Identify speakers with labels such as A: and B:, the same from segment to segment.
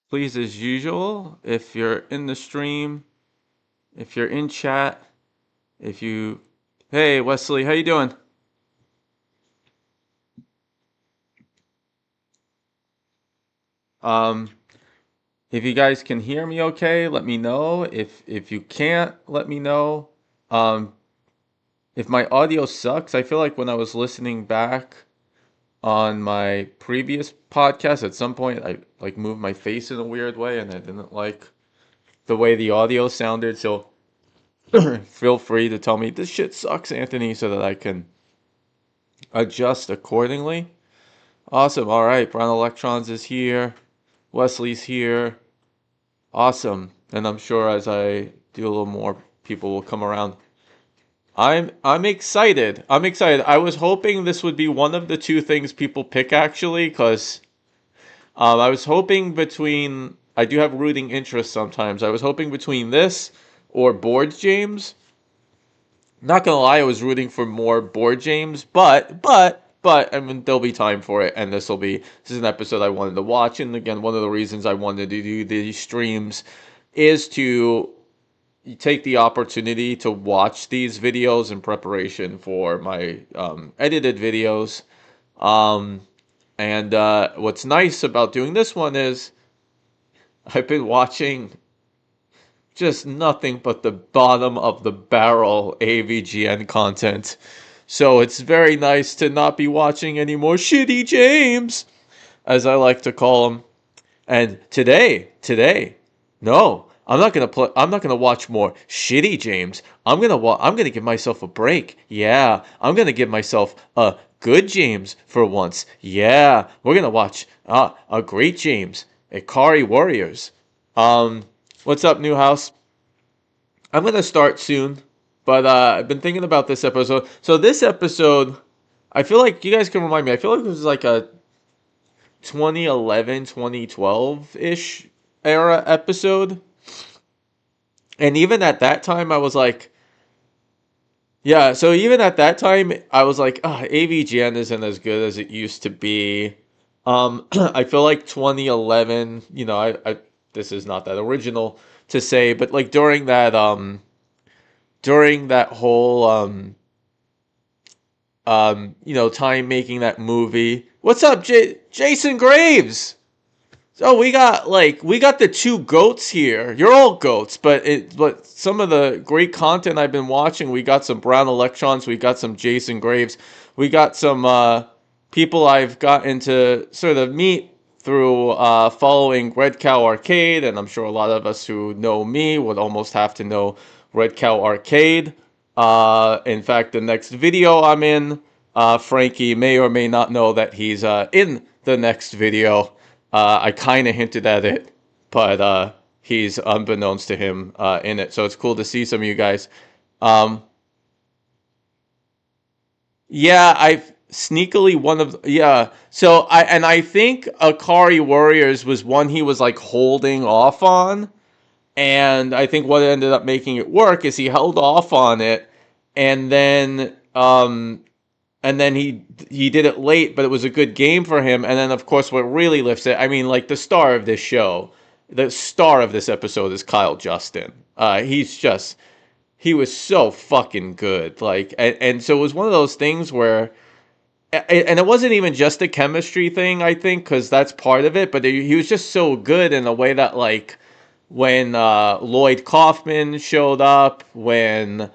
A: Please, as usual, if you're in the stream, if you're in chat, if you, hey Wesley, how you doing? Um, if you guys can hear me okay, let me know. If you can't, let me know. Um, if my audio sucks, I feel like when I was listening back on my previous podcast, at some point I like moved my face in a weird way, and I didn't like the way the audio sounded. So feel free to tell me this shit sucks, Anthony, so that I can adjust accordingly. Awesome. All right. Brown Electrons is here. Wesley's here. Awesome. And I'm sure as I do a little more, people will come around. I'm excited. I'm excited. I was hoping this would be one of the two things people pick actually, because I was hoping between. I do have rooting interest sometimes. I was hoping between this or Board James. Not gonna lie, I was rooting for more Board James, but I mean there'll be time for it, and this is an episode I wanted to watch, and again, one of the reasons I wanted to do these streams is to take the opportunity to watch these videos in preparation for my edited videos. Um, and what's nice about doing this one is I've been watching just nothing but the bottom of the barrel AVGN content. So it's very nice to not be watching any more shitty James, as I like to call him. And today, no, I'm not gonna play. I'm not gonna watch more shitty James. I'm gonna give myself a break. Yeah, I'm gonna give myself a good James for once. Yeah, we're gonna watch a great James, Ikari Warriors. Um, what's up, Newhouse? I'm gonna start soon, but I've been thinking about this episode. So this episode, I feel like you guys can remind me. I feel like it was like a 2011, 2012-ish era episode. And even at that time, I was like, yeah. So even at that time, I was like, AVGN isn't as good as it used to be. I feel like 2011. This is not that original to say, but like during that whole time making that movie. What's up, Jason Graves? So we got the two goats here. You're all goats, but some of the great content I've been watching, we got some Brown Electrons, we got some Jason Graves, we got some people I've gotten to sort of meet through following Red Cow Arcade, and I'm sure a lot of us who know me would almost have to know Red Cow Arcade. In fact, the next video I'm in, Frankie may or may not know that he's in the next video. I kind of hinted at it, but he's unbeknownst to him in it. So it's cool to see some of you guys. Um, yeah, I've sneakily one of yeah. So I think Akari Warriors was one he was like holding off on, and I think what ended up making it work is he held off on it, and then he did it late, but it was a good game for him. And then of course what really lifts it, I mean, like the star of this show, the star of this episode is Kyle Justin. He was so fucking good. Like, and so it was one of those things where, and it wasn't even just a chemistry thing, I think, because that's part of it. But he was just so good in a way that, like, when Lloyd Kaufman showed up, when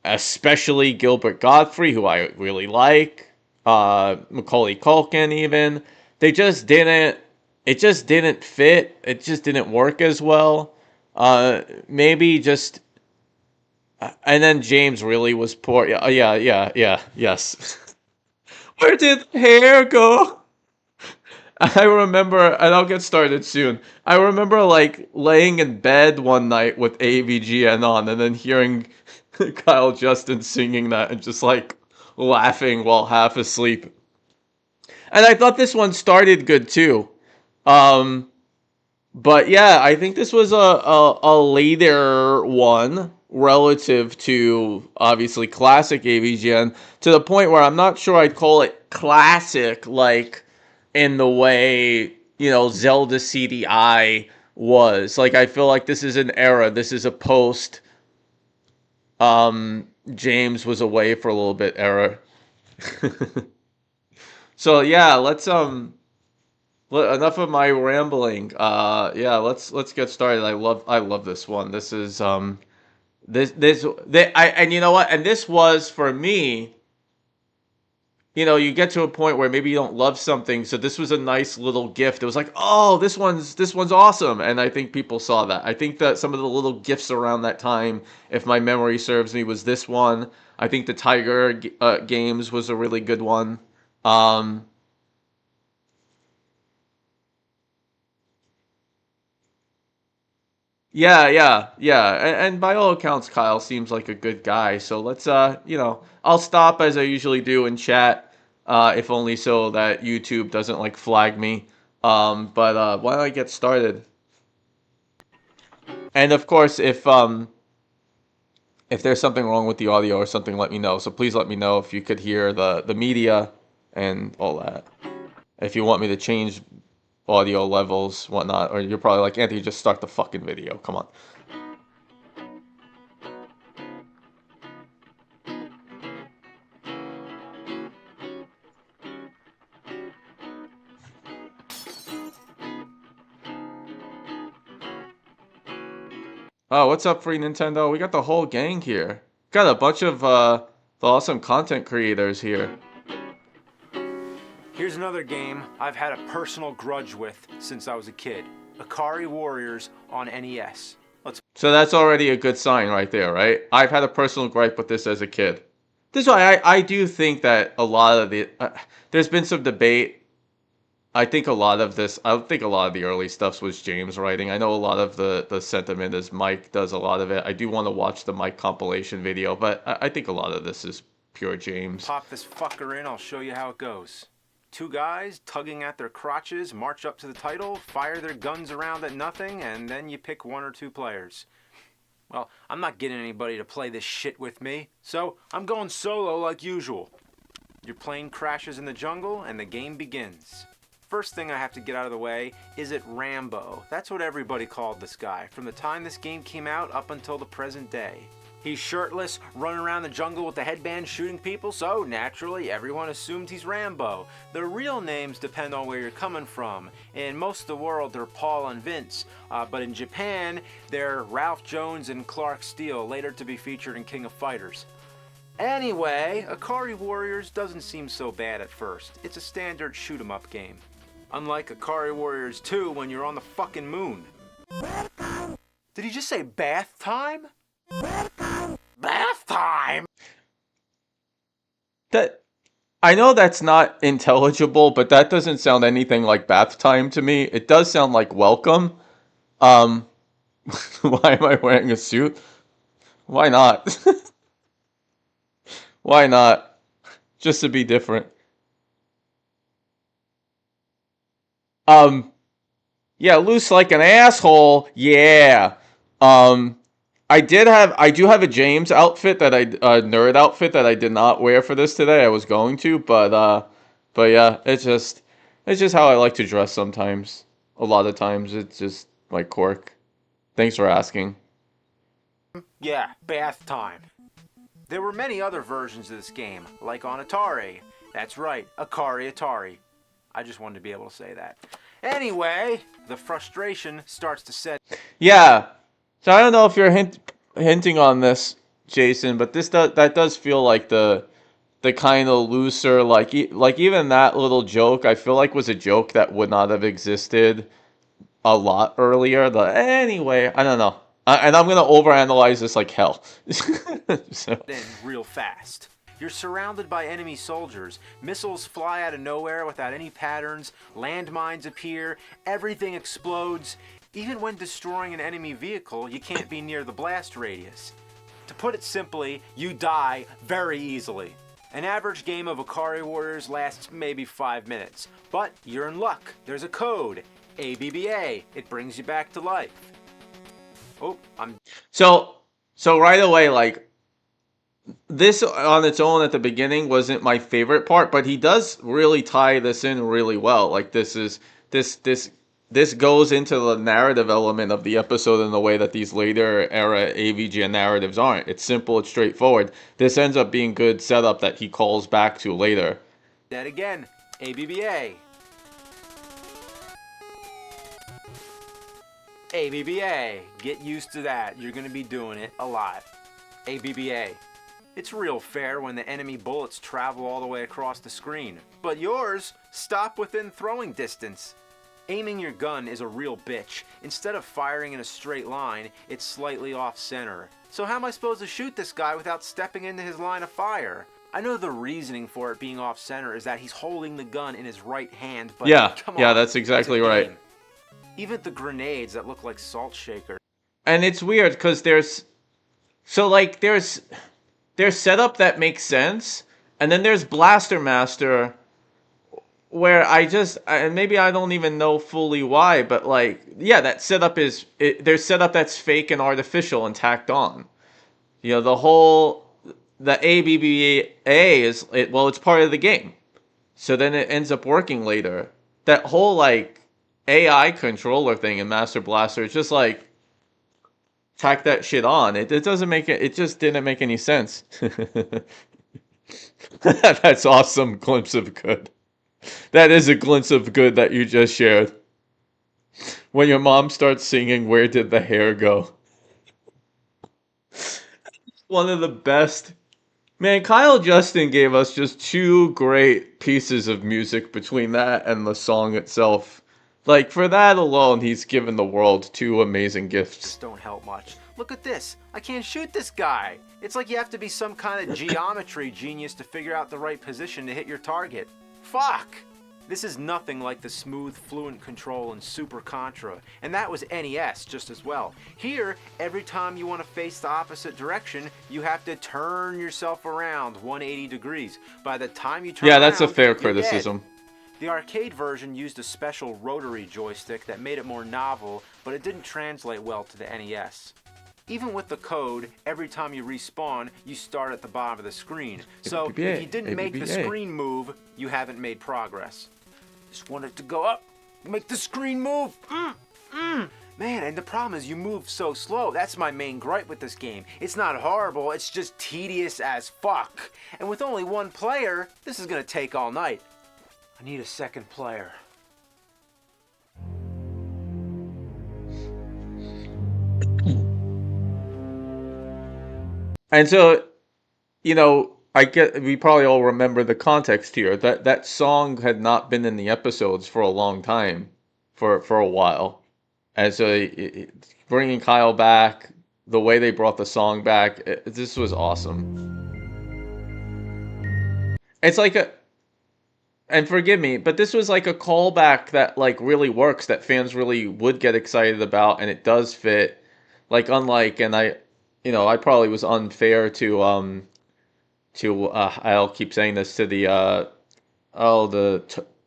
A: especially Gilbert Godfrey, who I really like, Macaulay Culkin even, they just didn't. It just didn't fit. It just didn't work as well. Maybe just, and then James really was poor. Yes. Where did hair go? I remember, and I'll get started soon. I remember like laying in bed one night with AVGN on, and then hearing Kyle Justin singing that, and just like laughing while half asleep. And I thought this one started good too. Um, but yeah, I think this was a later one relative to obviously classic AVGN, to the point where I'm not sure I'd call it classic, like in the way. Zelda CDI was. Like, I feel like this is an era. This is a post James was away for a little bit era. So yeah, let's enough of my rambling. Yeah, let's get started. I love this one. This is and you know what? And this was for me, you get to a point where maybe you don't love something, so this was a nice little gift. It was like, oh, this one's awesome, and I think people saw that. I think that some of the little gifts around that time, if my memory serves me, was this one. I think the Tiger games was a really good one. Um, yeah, yeah, yeah, and by all accounts, Kyle seems like a good guy. So let's, I'll stop as I usually do and chat, if only so that YouTube doesn't like flag me. But why don't I get started? And of course, if there's something wrong with the audio or something, let me know. So please let me know if you could hear the media and all that. If you want me to change audio levels, whatnot, or you're probably like, Anthony, just start the fucking video. Come on. Oh, what's up, Free Nintendo? We got the whole gang here. Got a bunch of the awesome content creators here.
B: Here's another game I've had a personal grudge with since I was a kid. Ikari Warriors on NES.
A: So that's already a good sign right there, right? I've had a personal gripe with this as a kid. This is why I do think that a lot of there's been some debate. I think a lot of the early stuff was James writing. I know a lot of the sentiment is Mike does a lot of it. I do want to watch the Mike compilation video, but I think a lot of this is pure James.
B: Pop this fucker in, I'll show you how it goes. Two guys tugging at their crotches, march up to the title, fire their guns around at nothing, and then you pick one or two players. Well, I'm not getting anybody to play this shit with me, so I'm going solo like usual. Your plane crashes in the jungle, and the game begins. First thing I have to get out of the way, is it Rambo? That's what everybody called this guy, from the time this game came out up until the present day. He's shirtless, running around the jungle with a headband shooting people, so naturally everyone assumed he's Rambo. The real names depend on where you're coming from. In most of the world they're Paul and Vince, but in Japan they're Ralph Jones and Clark Steele, later to be featured in King of Fighters. Anyway, Ikari Warriors doesn't seem so bad at first. It's a standard shoot-'em-up game. Unlike Ikari Warriors 2 when you're on the fucking moon. Did he just say bath time? Bath time?
A: That I know that's not intelligible, but that doesn't sound anything like bath time to me. It does sound like welcome. Um, why am I wearing a suit? Why not? Why not? Just to be different. Um, yeah, loose like an asshole. Yeah. Um, I do have a James outfit that nerd outfit that I did not wear for this today. I was going to, but yeah, it's just how I like to dress sometimes. A lot of times, it's just my quirk. Thanks for asking.
B: Yeah, bath time. There were many other versions of this game, like on Atari. That's right, Atari. I just wanted to be able to say that. Anyway, the frustration starts to set.
A: Yeah. So I don't know if you're hinting on this, Jason, but that does feel like the kind of looser, like even that little joke I feel like was a joke that would not have existed a lot earlier. Anyway, I don't know, and I'm gonna overanalyze this like hell. So.
B: In real fast. You're surrounded by enemy soldiers. Missiles fly out of nowhere without any patterns. Landmines appear. Everything explodes. Even when destroying an enemy vehicle, you can't be near the blast radius. To put it simply, you die very easily. An average game of Ikari Warriors lasts maybe 5 minutes. But you're in luck. There's a code. AVGN. It brings you back to life. Oh,
A: So right away, like, this on its own at the beginning wasn't my favorite part, but he does really tie this in really well. Like, this is this goes into the narrative element of the episode in a way that these later era AVGN narratives aren't. It's simple, it's straightforward. This ends up being good setup that he calls back to later.
B: Dead again. ABBA. ABBA. Get used to that. You're going to be doing it a lot. ABBA. It's real fair when the enemy bullets travel all the way across the screen, but yours stop within throwing distance. Aiming your gun is a real bitch. Instead of firing in a straight line, it's slightly off center. So how am I supposed to shoot this guy without stepping into his line of fire? I know the reasoning for it being off center is that he's holding the gun in his right hand, but come on,
A: that's exactly right.
B: Even the grenades that look like salt shakers.
A: And it's weird because there's setup that makes sense, and then there's Blaster Master, where maybe I don't even know fully why, but like, yeah, that setup there's setup that's fake and artificial and tacked on. You know, the ABBA it's part of the game, so then it ends up working later. That whole like AI controller thing in Master Blaster, it's just like tack that shit on. It doesn't make it. It just didn't make any sense. That's awesome glimpse of good. That is a glimpse of good that you just shared. When your mom starts singing, "Where did the hair go?" One of the best. Man, Kyle Justin gave us just two great pieces of music between that and the song itself. Like, for that alone, he's given the world two amazing gifts.
B: Don't help much. Look at this. I can't shoot this guy. It's like you have to be some kind of geometry genius to figure out the right position to hit your target. Fuck! This is nothing like the smooth, fluent control in Super Contra, and that was NES just as well. Here, every time you want to face the opposite direction, you have to turn yourself around 180 degrees. By the time you turn around,
A: that's a fair
B: you're
A: criticism.
B: dead. The arcade version used a special rotary joystick that made it more novel, but it didn't translate well to the NES. Even with the code, every time you respawn, you start at the bottom of the screen. So if you didn't make the screen move, you haven't made progress. Just want it to go up, make the screen move. Man, and the problem is you move so slow. That's my main gripe with this game. It's not horrible, it's just tedious as fuck. And with only one player, this is gonna take all night. I need a second player.
A: And so, you know, we probably all remember the context here. That song had not been in the episodes for a long time, for a while. And so bringing Kyle back, the way they brought the song back, this was awesome. It's like and forgive me, but this was like a callback that like really works, that fans really would get excited about, and it does fit. Like, unlike, and I probably was unfair to I'll keep saying this, to the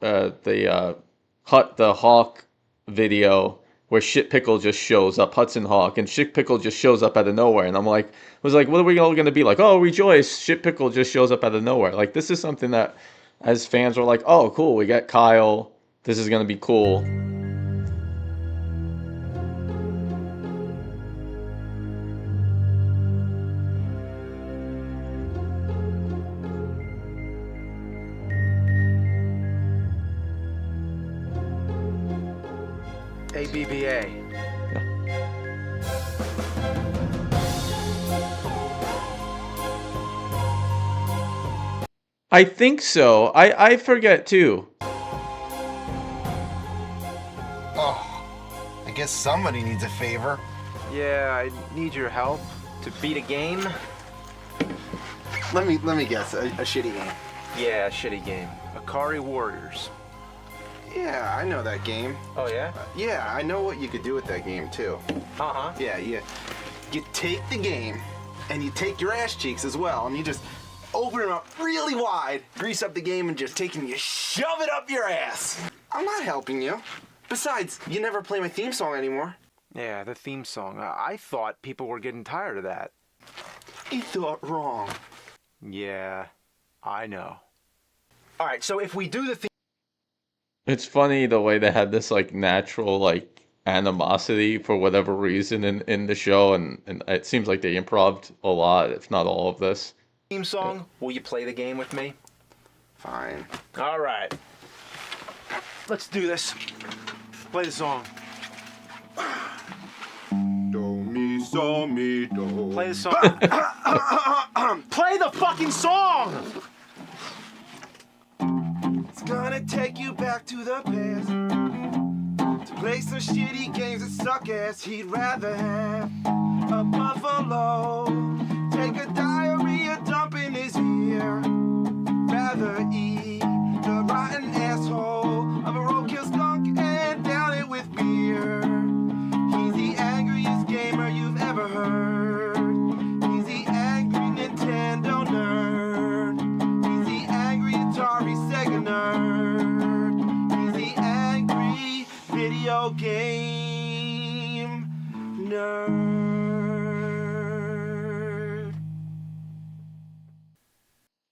A: the Hawk video where Shit Pickle just shows up, Hudson Hawk, and Shit Pickle just shows up out of nowhere, and what are we all gonna be like? Oh, rejoice! Shit Pickle just shows up out of nowhere. Like, this is something that, as fans, were like, oh, cool, we got Kyle. This is gonna be cool.
B: ABBA.
A: I think so. I forget too.
C: Oh, I guess somebody needs a favor.
B: Yeah, I need your help to beat a game.
C: Let me guess, a shitty game.
B: Yeah, a shitty game. Ikari Warriors.
C: Yeah, I know that game.
B: Oh yeah?
C: Yeah, I know what you could do with that game too.
B: Uh-huh.
C: Yeah, you take the game, and you take your ass cheeks as well, and you just open them up really wide, grease up the game, and just take and you shove it up your ass. I'm not helping you. Besides, you never play my theme song anymore.
B: Yeah, the theme song. I thought people were getting tired of that.
C: You thought wrong.
B: Yeah, I know. All right, so if we do the theme...
A: It's funny the way they had this like natural like animosity for whatever reason in the show, and it seems like they improved a lot, if not all of this.
B: Theme
A: Yeah.
B: song. Will you play the game with me?
C: Fine.
B: All right. Let's do this. Play the song.
C: Do me, so me, do.
B: Play the song. Play the fucking song!
C: It's gonna take you back to the past to play some shitty games that suck ass. He'd rather have a buffalo take a diarrhea dump in his ear. Rather eat the rotten asshole of a roadkill skunk and down it with beer. He's the angriest gamer you've ever heard. He's the angry Nintendo nerd. He's the angry Atari Sega nerd. He's the angry video game nerd.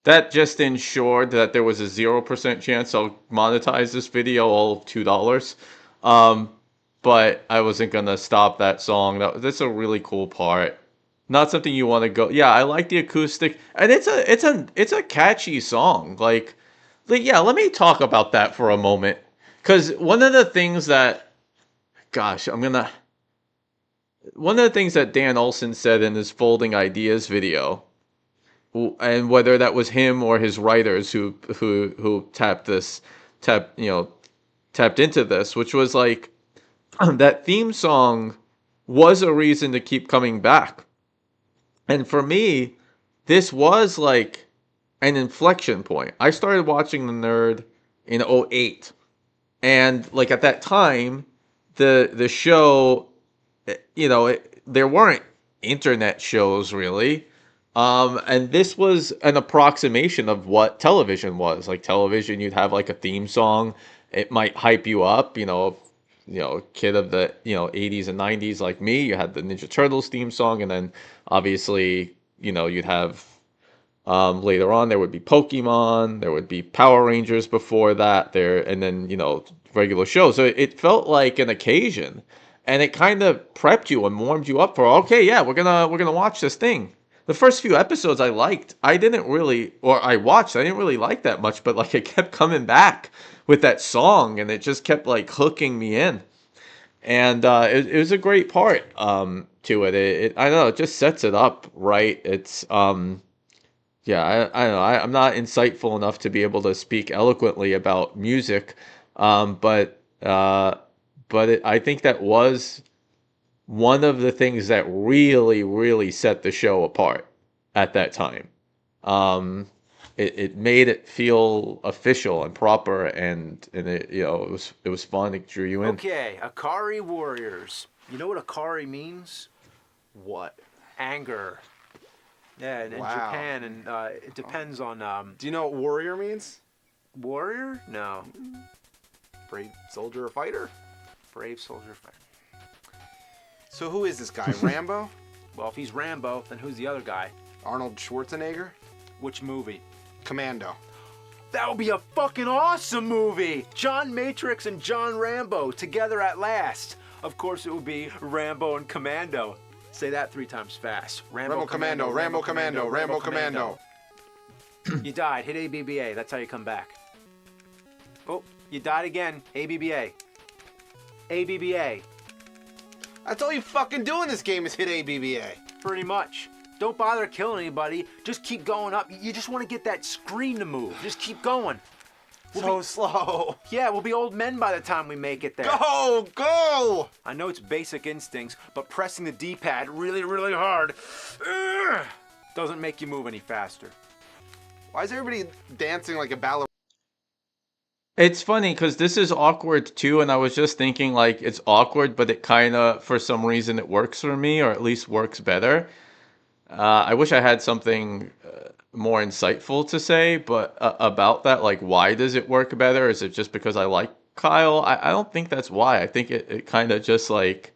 A: That just ensured that there was a 0% chance I'll monetize this video, all of $2. Um, but I wasn't gonna stop that song. That's a really cool part. Not something you want to go. Yeah, I like the acoustic, and it's a catchy song. Like yeah, let me talk about that for a moment. Because gosh, one of the things that Dan Olson said in his Folding Ideas video, and whether that was him or his writers who tapped tapped into this, which was like that theme song was a reason to keep coming back. And for me, this was like an inflection point. I started watching The Nerd in '08, and like at that time, the show, there weren't internet shows really. And this was an approximation of what television was. Like television, you'd have like a theme song. It might hype you up, kid of the, 80s and 90s like me, you had the Ninja Turtles theme song, and then obviously, you'd have later on there would be Pokemon, there would be Power Rangers before that, and then, regular shows. So it felt like an occasion, and it kind of prepped you and warmed you up for, okay, yeah, we're gonna watch this thing. The first few episodes I liked. I didn't really, or I watched, I didn't really like that much, but like it kept coming back with that song, and it just kept like hooking me in. And it was a great part to it. I don't know, it just sets it up right. It's yeah, I don't know. I'm not insightful enough to be able to speak eloquently about music, but I think that was one of the things that really, really set the show apart at that time. Um, it made it feel official and proper, and it was fun. It drew you in.
B: Okay, Ikari Warriors. You know what Ikari means?
C: What?
B: Anger. Yeah, in
C: Wow.
B: Japan, and it depends on
C: Do you know what warrior means?
B: warrior. No,
C: Brave soldier or fighter?
B: brave soldier fighter.
C: So who is this guy? Rambo?
B: Well, if he's Rambo, then who's the other guy?
C: Arnold Schwarzenegger?
B: Which movie?
C: Commando.
B: That would be a fucking awesome movie! John Matrix and John Rambo together at last. Of course, it would be Rambo and Commando. Say that 3 times fast.
C: Rambo Commando, Rambo Commando, Rambo Commando.
B: You died. Hit ABBA. That's how you come back. Oh, you died again. ABBA. ABBA.
C: That's all you fucking do in this game is hit ABBA.
B: Pretty much. Don't bother killing anybody. Just keep going up. You just want to get that screen to move. Just keep going.
C: So slow.
B: Yeah, we'll be old men by the time we make it there.
C: Go! Go!
B: I know it's basic instincts, but pressing the D-pad really, really hard doesn't make you move any faster.
C: Why is everybody dancing like a ballerina?
A: It's funny because this is awkward too, and I was just thinking like it's awkward, but it kind of, for some reason, it works for me, or at least works better. I wish I had something more insightful to say, but about that, like, why does it work better? Is it just because I like Kyle? I don't think that's why. I think it kind of just like,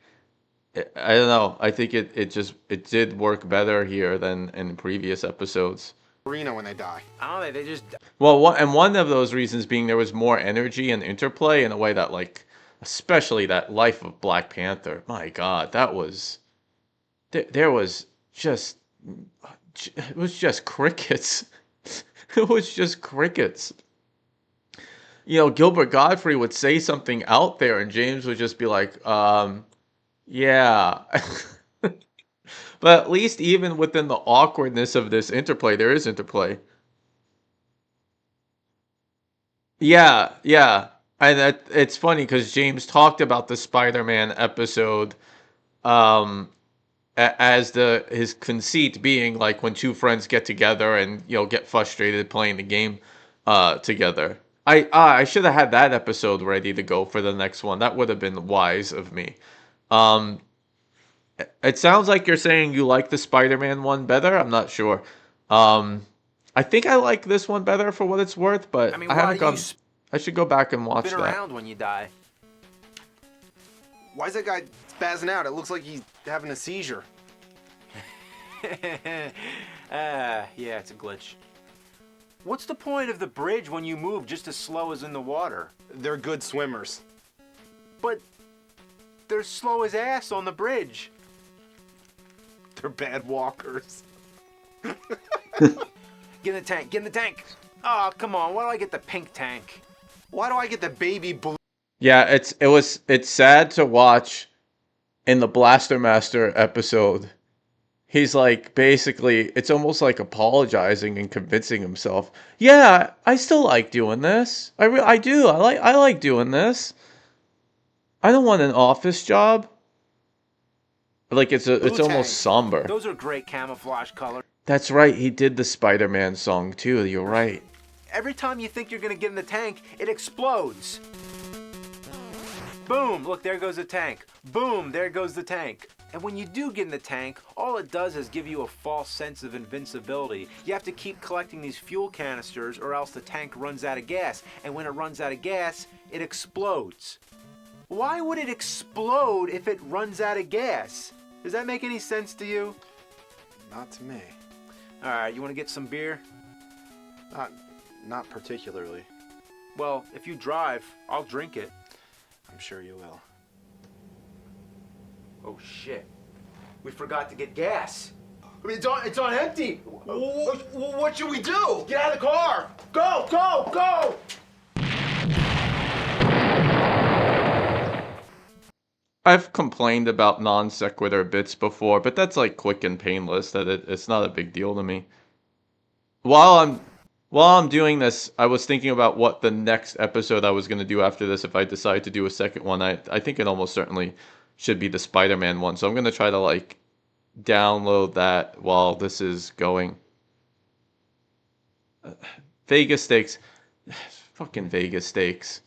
A: I don't know. I think it did work better here than in previous episodes.
C: arena when they die.
B: I don't know, they just...
A: Well, one of those reasons being there was more energy and interplay in a way that, like, especially that Life of Black Panther. My God, that was there was just it was just crickets. It was just crickets. You know, Gilbert Godfrey would say something out there, and James would just be like, yeah. But at least even within the awkwardness of this interplay, there is interplay. Yeah, yeah. And it's funny because James talked about the Spider-Man episode um as the his conceit being like when two friends get together and get frustrated playing the game together. I should have had that episode ready to go for the next one. That would have been wise of me. Um it sounds like you're saying you like the Spider-Man one better. I'm not sure. Um I think I like this one better for what it's worth,
B: I
A: but
B: mean,
A: I
B: why
A: haven't
B: do you
A: gone. I should go back and watch
B: spin
A: that.
B: around when you die?
C: Why is that guy spazzing out? It looks like he's having a seizure.
B: Yeah, it's a glitch. What's the point of the bridge when you move just as slow as in the water?
C: They're good swimmers.
B: But they're slow as ass on the bridge.
C: They're bad walkers.
B: Get in the tank, get in the tank. Oh, come on, why do I get the pink tank?
C: Why do I get the baby blue?
A: Yeah, it's sad to watch in the Blaster Master episode. He's like basically it's almost like apologizing and convincing himself. Yeah, I still like doing this. I do. I like doing this. I don't want an office job. Like it's
C: Wu-Tang.
A: almost somber.
B: Those are great camouflage colors.
A: That's right. He did the Spider-Man song too. You're right.
B: Every time you think you're gonna get in the tank, it explodes. Boom, look, there goes the tank. Boom, there goes the tank. And when you do get in the tank, all it does is give you a false sense of invincibility. You have to keep collecting these fuel canisters or else the tank runs out of gas. And when it runs out of gas, it explodes. Why would it explode if it runs out of gas? Does that make any sense to you?
C: Not to me.
B: Alright, you wanna get some beer?
C: Not particularly.
B: Well, if you drive, I'll drink it.
C: I'm sure you will.
B: Oh shit. We forgot to get gas. I mean, it's on empty.
C: What should we do?
B: Get out of the car. Go, go, go.
A: I've complained about non sequitur bits before, but that's like quick and painless. That it's not a big deal to me. While I'm doing this, I was thinking about what the next episode I was going to do after this. If I decide to do a second one, I think it almost certainly should be the Spider-Man one. So I'm going to try to like download that while this is going. Vegas stakes, fucking Vegas stakes.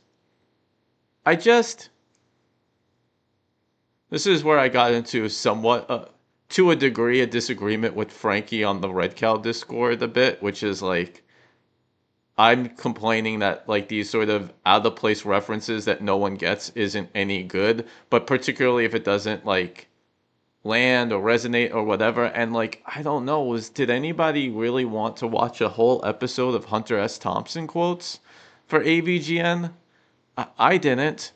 A: This is where I got into somewhat, to a degree, a disagreement with Frankie on the Red Cow Discord a bit, which is like, I'm complaining that like these sort of out of place references that no one gets isn't any good, but particularly if it doesn't like land or resonate or whatever. And like, I don't know, did anybody really want to watch a whole episode of Hunter S. Thompson quotes for AVGN? I didn't.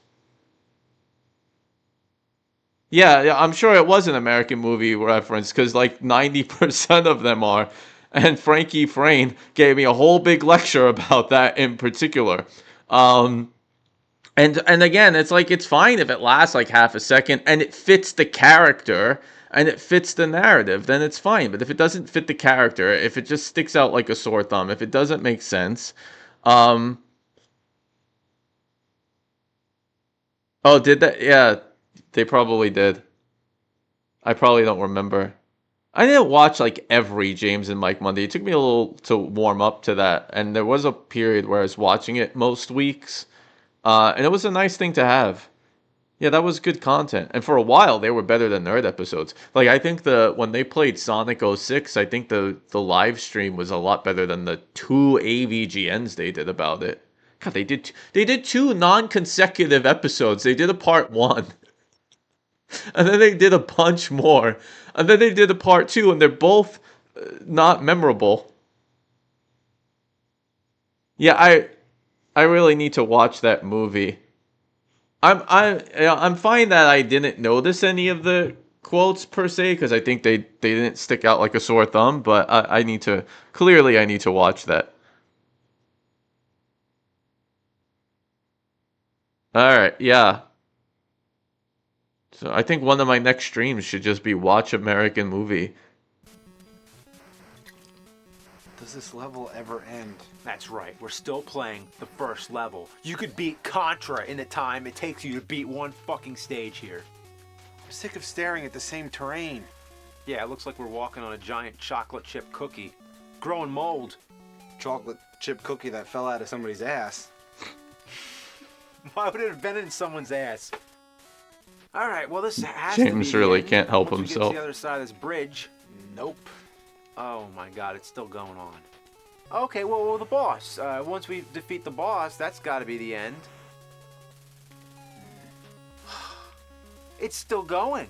A: Yeah, I'm sure it was an American movie reference because like 90% of them are. And Frankie Frayne gave me a whole big lecture about that in particular. And again, it's like it's fine if it lasts like half a second and it fits the character and it fits the narrative, then it's fine. But if it doesn't fit the character, if it just sticks out like a sore thumb, if it doesn't make sense, oh, did that? Yeah. They probably did. I probably don't remember. I didn't watch like every James and Mike Monday. It took me a little to warm up to that. And there was a period where I was watching it most weeks. And it was a nice thing to have. Yeah, that was good content. And for a while, they were better than Nerd episodes. Like, I think when they played Sonic 06, I think the live stream was a lot better than the 2 AVGNs they did about it. God, they did 2 non-consecutive episodes. They did a part 1. And then they did a bunch more. And then they did a part 2, and they're both not memorable. Yeah, I really need to watch that movie. I'm fine that I didn't notice any of the quotes per se because I think they didn't stick out like a sore thumb. But I need to clearly I need to watch that. All right, yeah. So I think one of my next streams should just be watch American movie.
C: Does this level ever end?
B: That's right, we're still playing the first level. You could beat Contra in the time it takes you to beat one fucking stage here.
C: I'm sick of staring at the same terrain.
B: Yeah, it looks like we're walking on a giant chocolate chip cookie. Growing mold.
C: Chocolate chip cookie that fell out of somebody's ass.
B: Why would it have been in someone's ass? Alright, well this has to be
A: James
B: the
A: really
B: end.
A: can't help
B: Once we get
A: himself.
B: to the other side of this bridge.
C: Nope.
B: Oh my god, it's still going on. Okay, well the boss. Once we defeat the boss, that's gotta be the end. It's still going.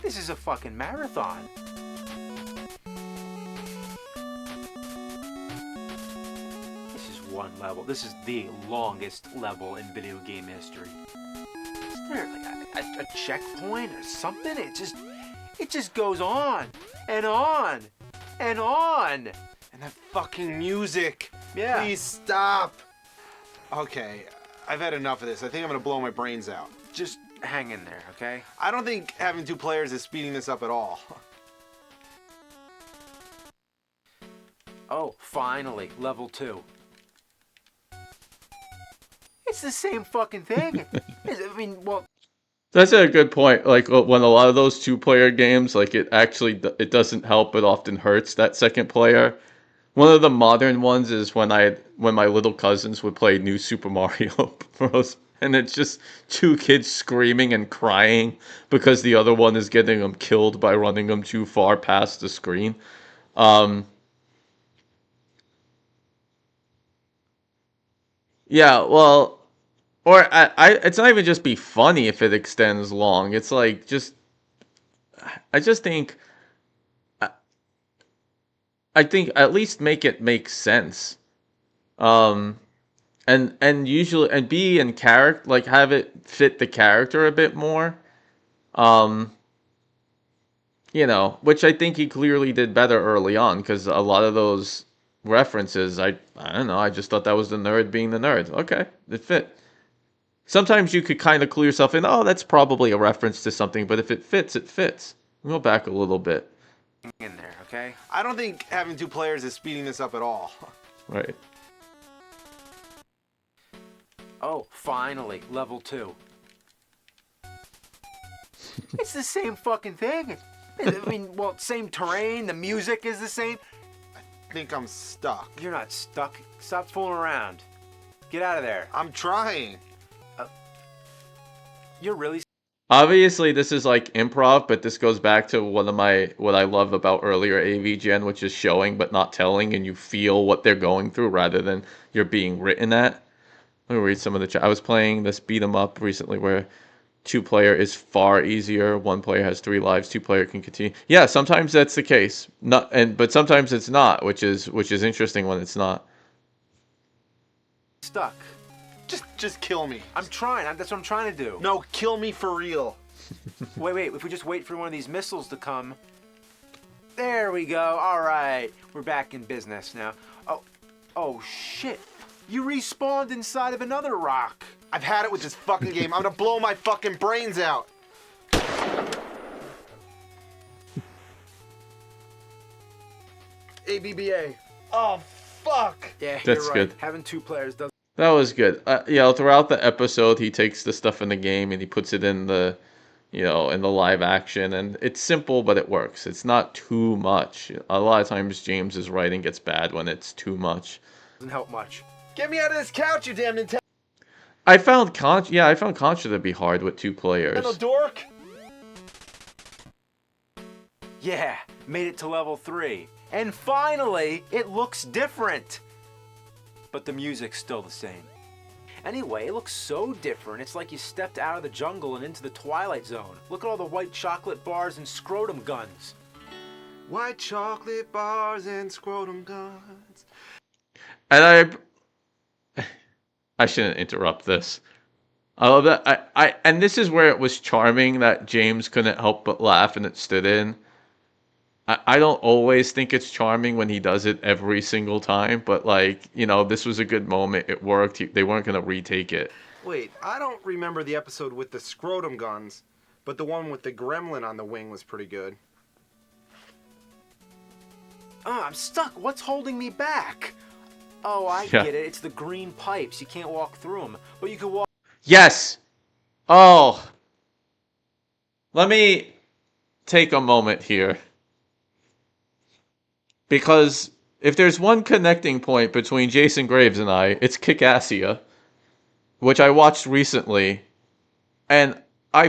B: This is a fucking marathon. This is one level. This is the longest level in video game history. Is there like a checkpoint or something? It just goes on and on and on.
C: And that fucking music.
B: Yeah.
C: Please stop. Okay, I've had enough of this. I think I'm gonna blow my brains out.
B: Just hang in there, okay?
C: I don't think having 2 players is speeding this up at all.
B: Oh, finally, level 2. It's the same fucking thing. I mean, well,
A: That's a good point. Like when a lot of those 2-player games, like it doesn't help, it often hurts that second player. One of the modern ones is when my little cousins would play New Super Mario Bros. And it's just 2 kids screaming and crying because the other one is getting them killed by running them too far past the screen. Um, yeah, well, or it's not even just be funny if it extends long. It's like I just think I think at least make it make sense. Um, and usually and be in character, like have it fit the character a bit more. Um, which I think he clearly did better early on because a lot of those references, I don't know, I just thought that was the nerd being the nerd. Okay, it fit. Sometimes you could kind of clue yourself in, oh, that's probably a reference to something, but if it fits, it fits. Go back a little bit.
B: in there, okay?
C: I don't think having 2 players is speeding this up at all.
A: Right.
B: Oh, finally, level 2. It's the same fucking thing. I mean, well, same terrain, the music is the same.
C: I think I'm stuck.
B: You're not stuck. Stop fooling around. Get out of there.
C: I'm trying.
B: You're really
A: Obviously, this is like improv, but this goes back to what I love about earlier AVGN, which is showing but not telling, and you feel what they're going through rather than you're being written at. Let me read some of the chat. I was playing this beat 'em up recently where 2-player is far easier. 1 player has 3 lives. 2-player can continue. Yeah, sometimes that's the case. But sometimes it's not, which is interesting when it's not.
B: stuck.
C: Just kill me.
B: I'm trying. That's what I'm trying to do.
C: No, kill me for real.
B: Wait. If we just wait for one of these missiles to come. There we go. All right. We're back in business now. Oh shit. You respawned inside of another rock.
C: I've had it with this fucking game. I'm gonna blow my fucking brains out. ABBA. Oh, fuck.
B: Yeah,
A: That's
B: you're right.
A: good.
B: Having 2 players doesn't.
A: That was good. Throughout the episode, he takes the stuff in the game and he puts it in the, in the live action, and it's simple, but it works. It's not too much. A lot of times, James's writing gets bad when it's too much.
B: Doesn't help much.
C: Get me out of this couch, you damn Nintendo
A: I found Contra to be hard with 2 players.
C: dork.
B: Yeah, made it to level 3. And finally, it looks different. But the music's still the same. Anyway, it looks so different, it's like you stepped out of the jungle and into the Twilight Zone. Look at all the white chocolate bars and scrotum guns.
C: White chocolate bars and scrotum guns.
A: and I shouldn't interrupt this. I love that. And this is where it was charming that James couldn't help but laugh and it stood in. I don't always think it's charming when he does it every single time, but like, this was a good moment. It worked. They weren't going to retake it.
C: Wait, I don't remember the episode with the scrotum guns, but the one with the gremlin on the wing was pretty good.
B: I'm stuck. What's holding me back? Oh, I
A: Yeah.
B: get it. It's the green pipes. You can't walk through them, but you can walk.
A: Yes. Oh. Let me take a moment here. Because if there's one connecting point between Jason Graves and I, it's Kickassia, which I watched recently, and I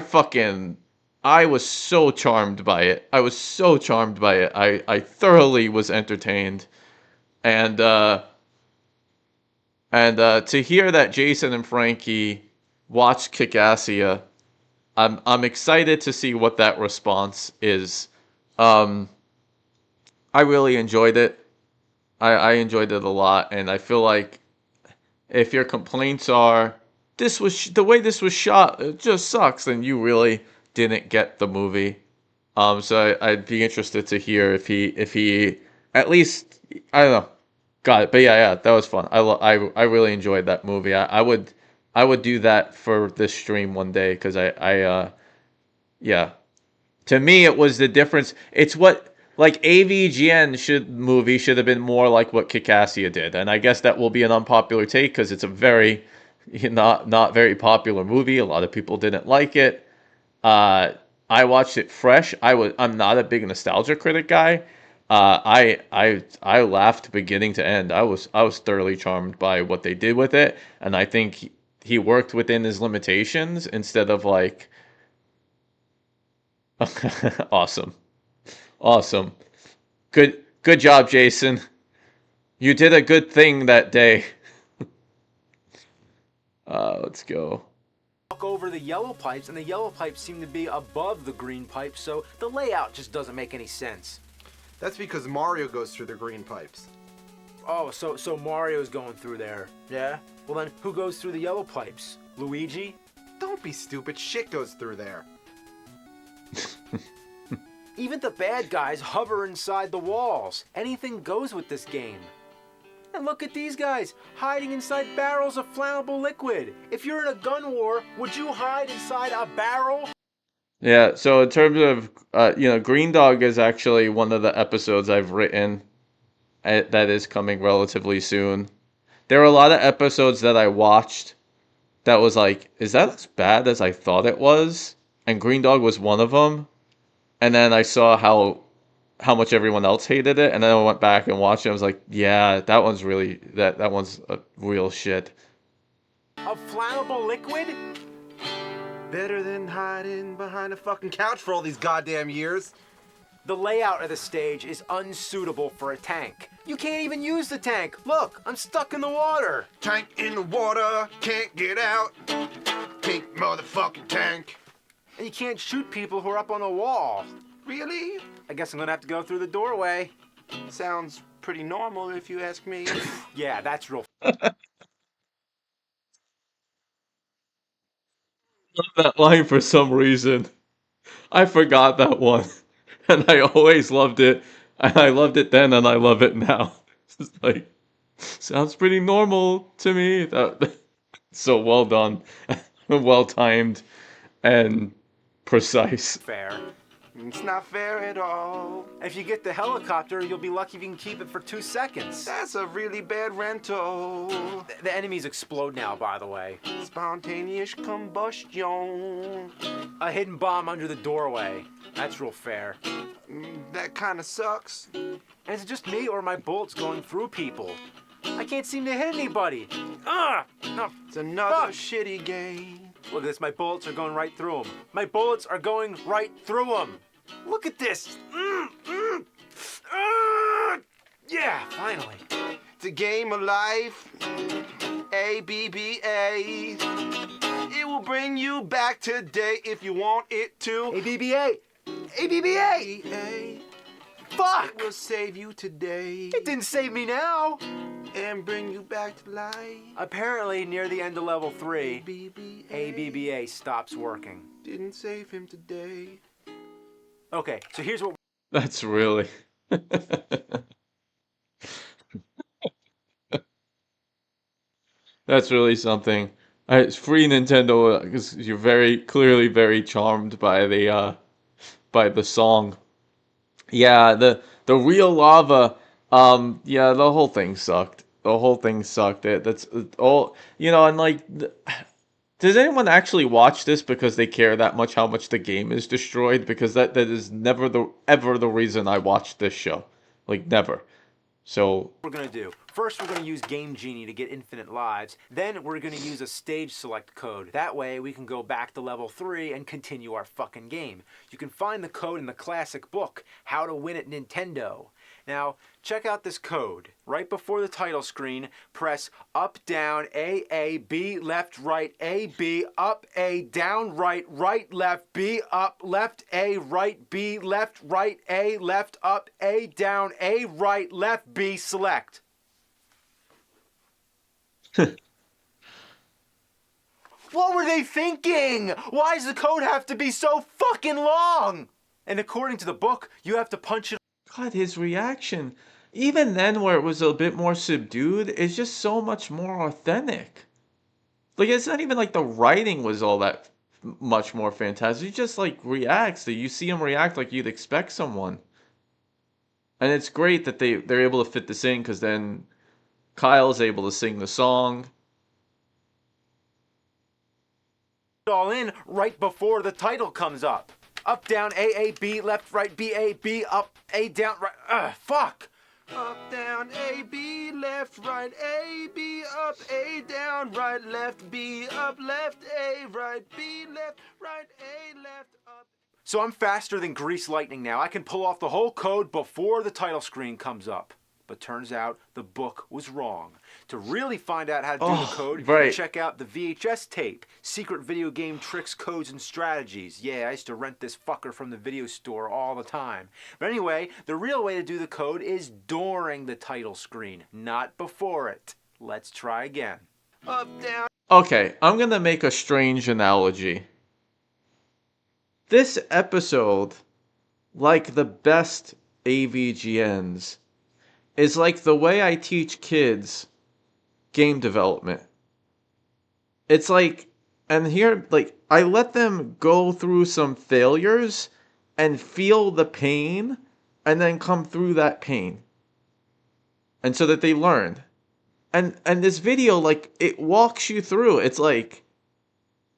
A: was so charmed by it. I was so charmed by it. I thoroughly was entertained. And to hear that Jason and Frankie watched Kickassia, I'm excited to see what that response is. I really enjoyed it. I enjoyed it a lot, and I feel like if your complaints are the way this was shot, it just sucks, then you really didn't get the movie. So I'd be interested to hear if he at least, I don't know, got it. But yeah, that was fun. I really enjoyed that movie. I would do that for this stream one day because yeah. To me, it was the difference. It's what like AVGN movie should have been more like what Kickassia did, and I guess that will be an unpopular take because it's a very not very popular movie. A lot of people didn't like it. I watched it fresh. I'm not a big nostalgia critic guy. I laughed beginning to end. I was thoroughly charmed by what they did with it, and I think he worked within his limitations instead of like. Awesome. Awesome. Good job, Jason. You did a good thing that day. Let's go.
B: Walk over the yellow pipes, and the yellow pipes seem to be above the green pipes, so the layout just doesn't make any sense.
C: That's because Mario goes through the green pipes.
B: Oh, so Mario's going through there.
C: Yeah?
B: Well then, who goes through the yellow pipes? Luigi?
C: Don't be stupid. Shit goes through there.
B: Even the bad guys hover inside the walls. Anything goes with this game. And look at these guys, hiding inside barrels of flammable liquid. If you're in a gun war, would you hide inside a barrel?
A: Yeah, so in terms of, Green Dog is actually one of the episodes I've written that is coming relatively soon. There are a lot of episodes that I watched that was like, is that as bad as I thought it was? And Green Dog was one of them. And then I saw how much everyone else hated it, and then I went back and watched it. I was like, yeah, that one's really that one's a real shit.
B: A flammable liquid?
C: Better than hiding behind a fucking couch for all these goddamn years.
B: The layout of the stage is unsuitable for a tank. You can't even use the tank. Look, I'm stuck in the water.
C: Tank in the water, can't get out. Pink motherfucking tank.
B: And you can't shoot people who are up on a wall.
C: Really?
B: I guess I'm gonna have to go through the doorway.
C: Sounds pretty normal if you ask me.
B: Yeah, that's real.
A: That line for some reason. I forgot that one. And I always loved it. And I loved it then and I love it now. It's like sounds pretty normal to me. So well done. Well timed and precise.
B: Fair.
C: It's not fair at all.
B: If you get the helicopter, you'll be lucky if you can keep it for 2 seconds.
C: That's a really bad rental.
B: The enemies explode now, by the way.
C: Spontaneous combustion.
B: A hidden bomb under the doorway. That's real fair.
C: That kind of sucks.
B: And is it just me or are my bullets going through people? I can't seem to hit anybody. No.
C: It's another
B: Fuck.
C: shitty game.
B: Look at this, my bullets are going right through them. My bullets are going right through them. Look at this. Yeah, finally.
C: It's a game of life. ABBA. It will bring you back today if you want it to.
B: ABBA. ABBA.
C: A.
B: Fuck!
C: It will save you today.
B: It didn't save me now.
C: And bring you back to life.
B: Apparently, near the end of level 3,
C: BBA
B: AVGN stops working.
C: didn't save him today.
B: Okay, so here's what
A: That's really. That's really something. It's free Nintendo because you're very clearly very charmed by the song. Yeah, the real lava. Yeah, the whole thing sucked. The whole thing sucked. That's all. And like, does anyone actually watch this because they care that much how much the game is destroyed? Because that is never ever the reason I watch this show. Like never. So
B: we're gonna do. First, we're gonna use Game Genie to get infinite lives. Then, we're gonna use a stage select code. That way, we can go back to level 3 and continue our fucking game. You can find the code in the classic book, How to Win at Nintendo. Now, check out this code. Right before the title screen, press up, down, A, B, left, right, A, B, up, A, down, right, right, left, B, up, left, A, right, B, left, right, A, left, up, A, down, A, right, left, B, select. What were they thinking? Why does the code have to be so fucking long? And according to the book, you have to punch it.
A: God, his reaction, even then where it was a bit more subdued, is just so much more authentic. Like, it's not even like the writing was all that much more fantastic. He just, like, reacts. You see him react like you'd expect someone. And it's great that they're able to fit this in, because then Kyle's able to sing the song.
B: All in right before the title comes up. Up, down, A, B, left, right, B, A, B, up, A, down, right. Fuck.
C: Up, down, A, B, left, right, A, B, up, A, down, right, left, B, up, left, A, right, B, left, right, A, left, up.
B: So I'm faster than Grease Lightning now. I can pull off the whole code before the title screen comes up. But turns out the book was wrong. To really find out how to do the code,
A: right.
B: check out the VHS tape, Secret Video Game Tricks, Codes, and Strategies. Yeah, I used to rent this fucker from the video store all the time. But anyway, the real way to do the code is during the title screen, not before it. Let's try again.
C: Up, down.
A: Okay, I'm gonna make a strange analogy. This episode, like the best AVGNs, is like the way I teach kids game development. It's like, and here, like, I let them go through some failures and feel the pain and then come through that pain. And so that they learn. And this video, like, it walks you through. It's like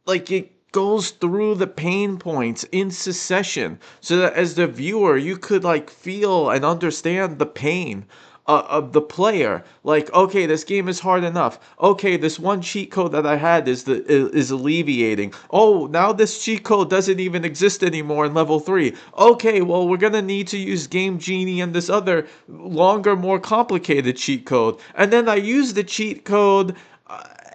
A: it goes through the pain points in succession so that as the viewer you could like feel and understand the pain of the player. Like, okay, this game is hard enough. Okay, this one cheat code that I had is alleviating. Oh, now this cheat code doesn't even exist anymore in level 3. Okay, well, we're gonna need to use Game Genie and this other longer, more complicated cheat code. And then I use the cheat code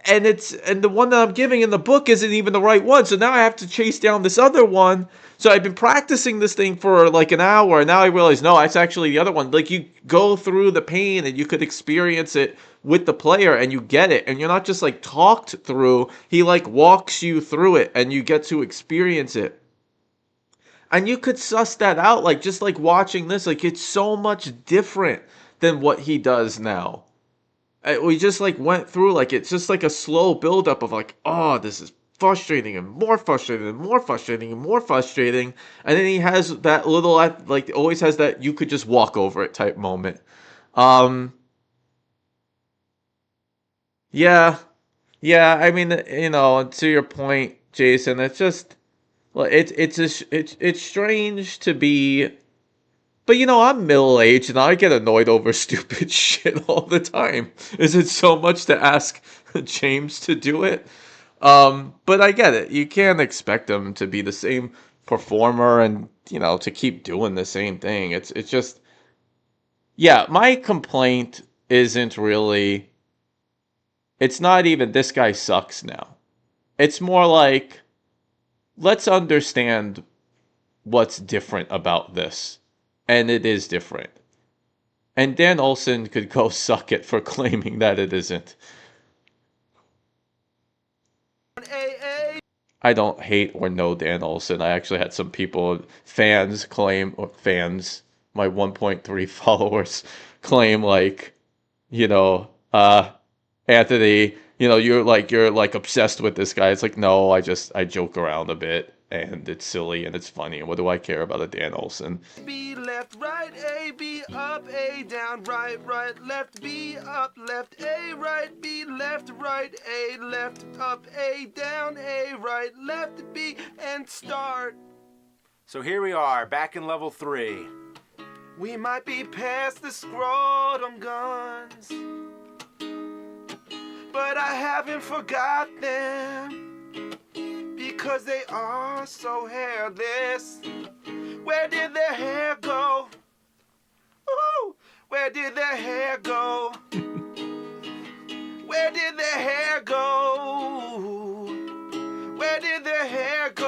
A: and the one that I'm giving in the book isn't even the right one. So now I have to chase down this other one. So I've been practicing this thing for like an hour, and now I realize, no, it's actually the other one. Like, you go through the pain and you could experience it with the player and you get it. And you're not just like talked through. He like walks you through it and you get to experience it. And you could suss that out, like just like watching this. Like, it's so much different than what he does now. We just like went through, like, it's just like a slow buildup of like, oh, this is frustrating and more frustrating and more frustrating and more frustrating. And then he has that little, like, always has that you could just walk over it type moment. Yeah, I mean, to your point, Jason, it's just, well, it's strange to be. But I'm middle-aged and I get annoyed over stupid shit all the time. Is it so much to ask James to do it? But I get it. You can't expect him to be the same performer and, to keep doing the same thing. It's just, yeah, my complaint isn't really, it's not even this guy sucks now. It's more like, let's understand what's different about this. and it is different. And Dan Olsen could go suck it for claiming that it isn't. I don't hate or know Dan Olsen. I actually had some people, fans claim, or fans, my 1.3 followers claim like, you know, Anthony, you're like obsessed with this guy. It's like, no, I joke around a bit and it's silly and it's funny. And what do I care about a Dan Olsen?
D: B left, right, A, B up, A down, right, right, left, B up, left, A right, B left, right, A left, up, A down, A right, left, B, and start.
B: So here we are, back in level 3.
D: We might be past the scrotum guns, but I haven't forgot them, because they are so hairless. Where did their hair go? Ooh, where did their hair go? Where did their hair go? Where did their hair go?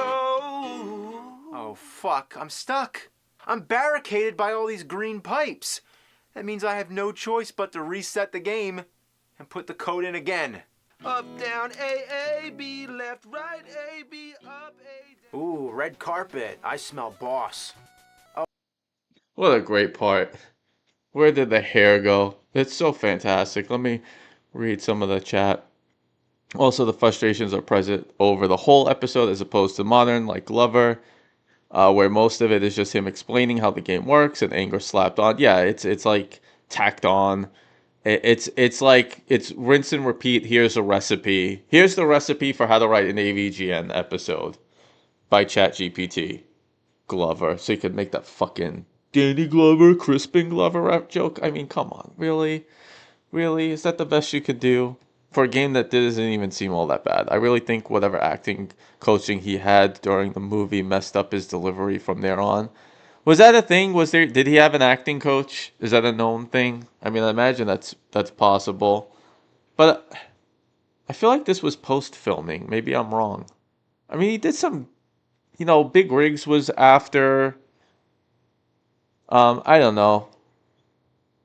B: Oh, fuck, I'm stuck. I'm barricaded by all these green pipes. That means I have no choice but to reset the game and put the code in again.
D: Up, down, A, B, left, right, A, B, up, A, down.
B: Ooh, red carpet. I smell boss.
A: What a great part. Where did the hair go? It's so fantastic. Let me read some of the chat. Also, the frustrations are present over the whole episode as opposed to modern, like Glover, where most of it is just him explaining how the game works and anger slapped on. Yeah, it's like tacked on. It's like it's rinse and repeat. Here's a recipe. Here's the recipe for how to write an AVGN episode by ChatGPT. Glover, so you could make that fucking Danny Glover, Crispin Glover rap joke. I mean, come on, really? Really? Is that the best you could do? For a game that doesn't even seem all that bad. I really think whatever acting coaching he had during the movie messed up his delivery from there on. Was that a thing? Did he have an acting coach? Is that a known thing? I mean, I imagine that's possible. But I feel like this was post filming. Maybe I'm wrong. I mean, he did some, Big Rigs was after. I don't know.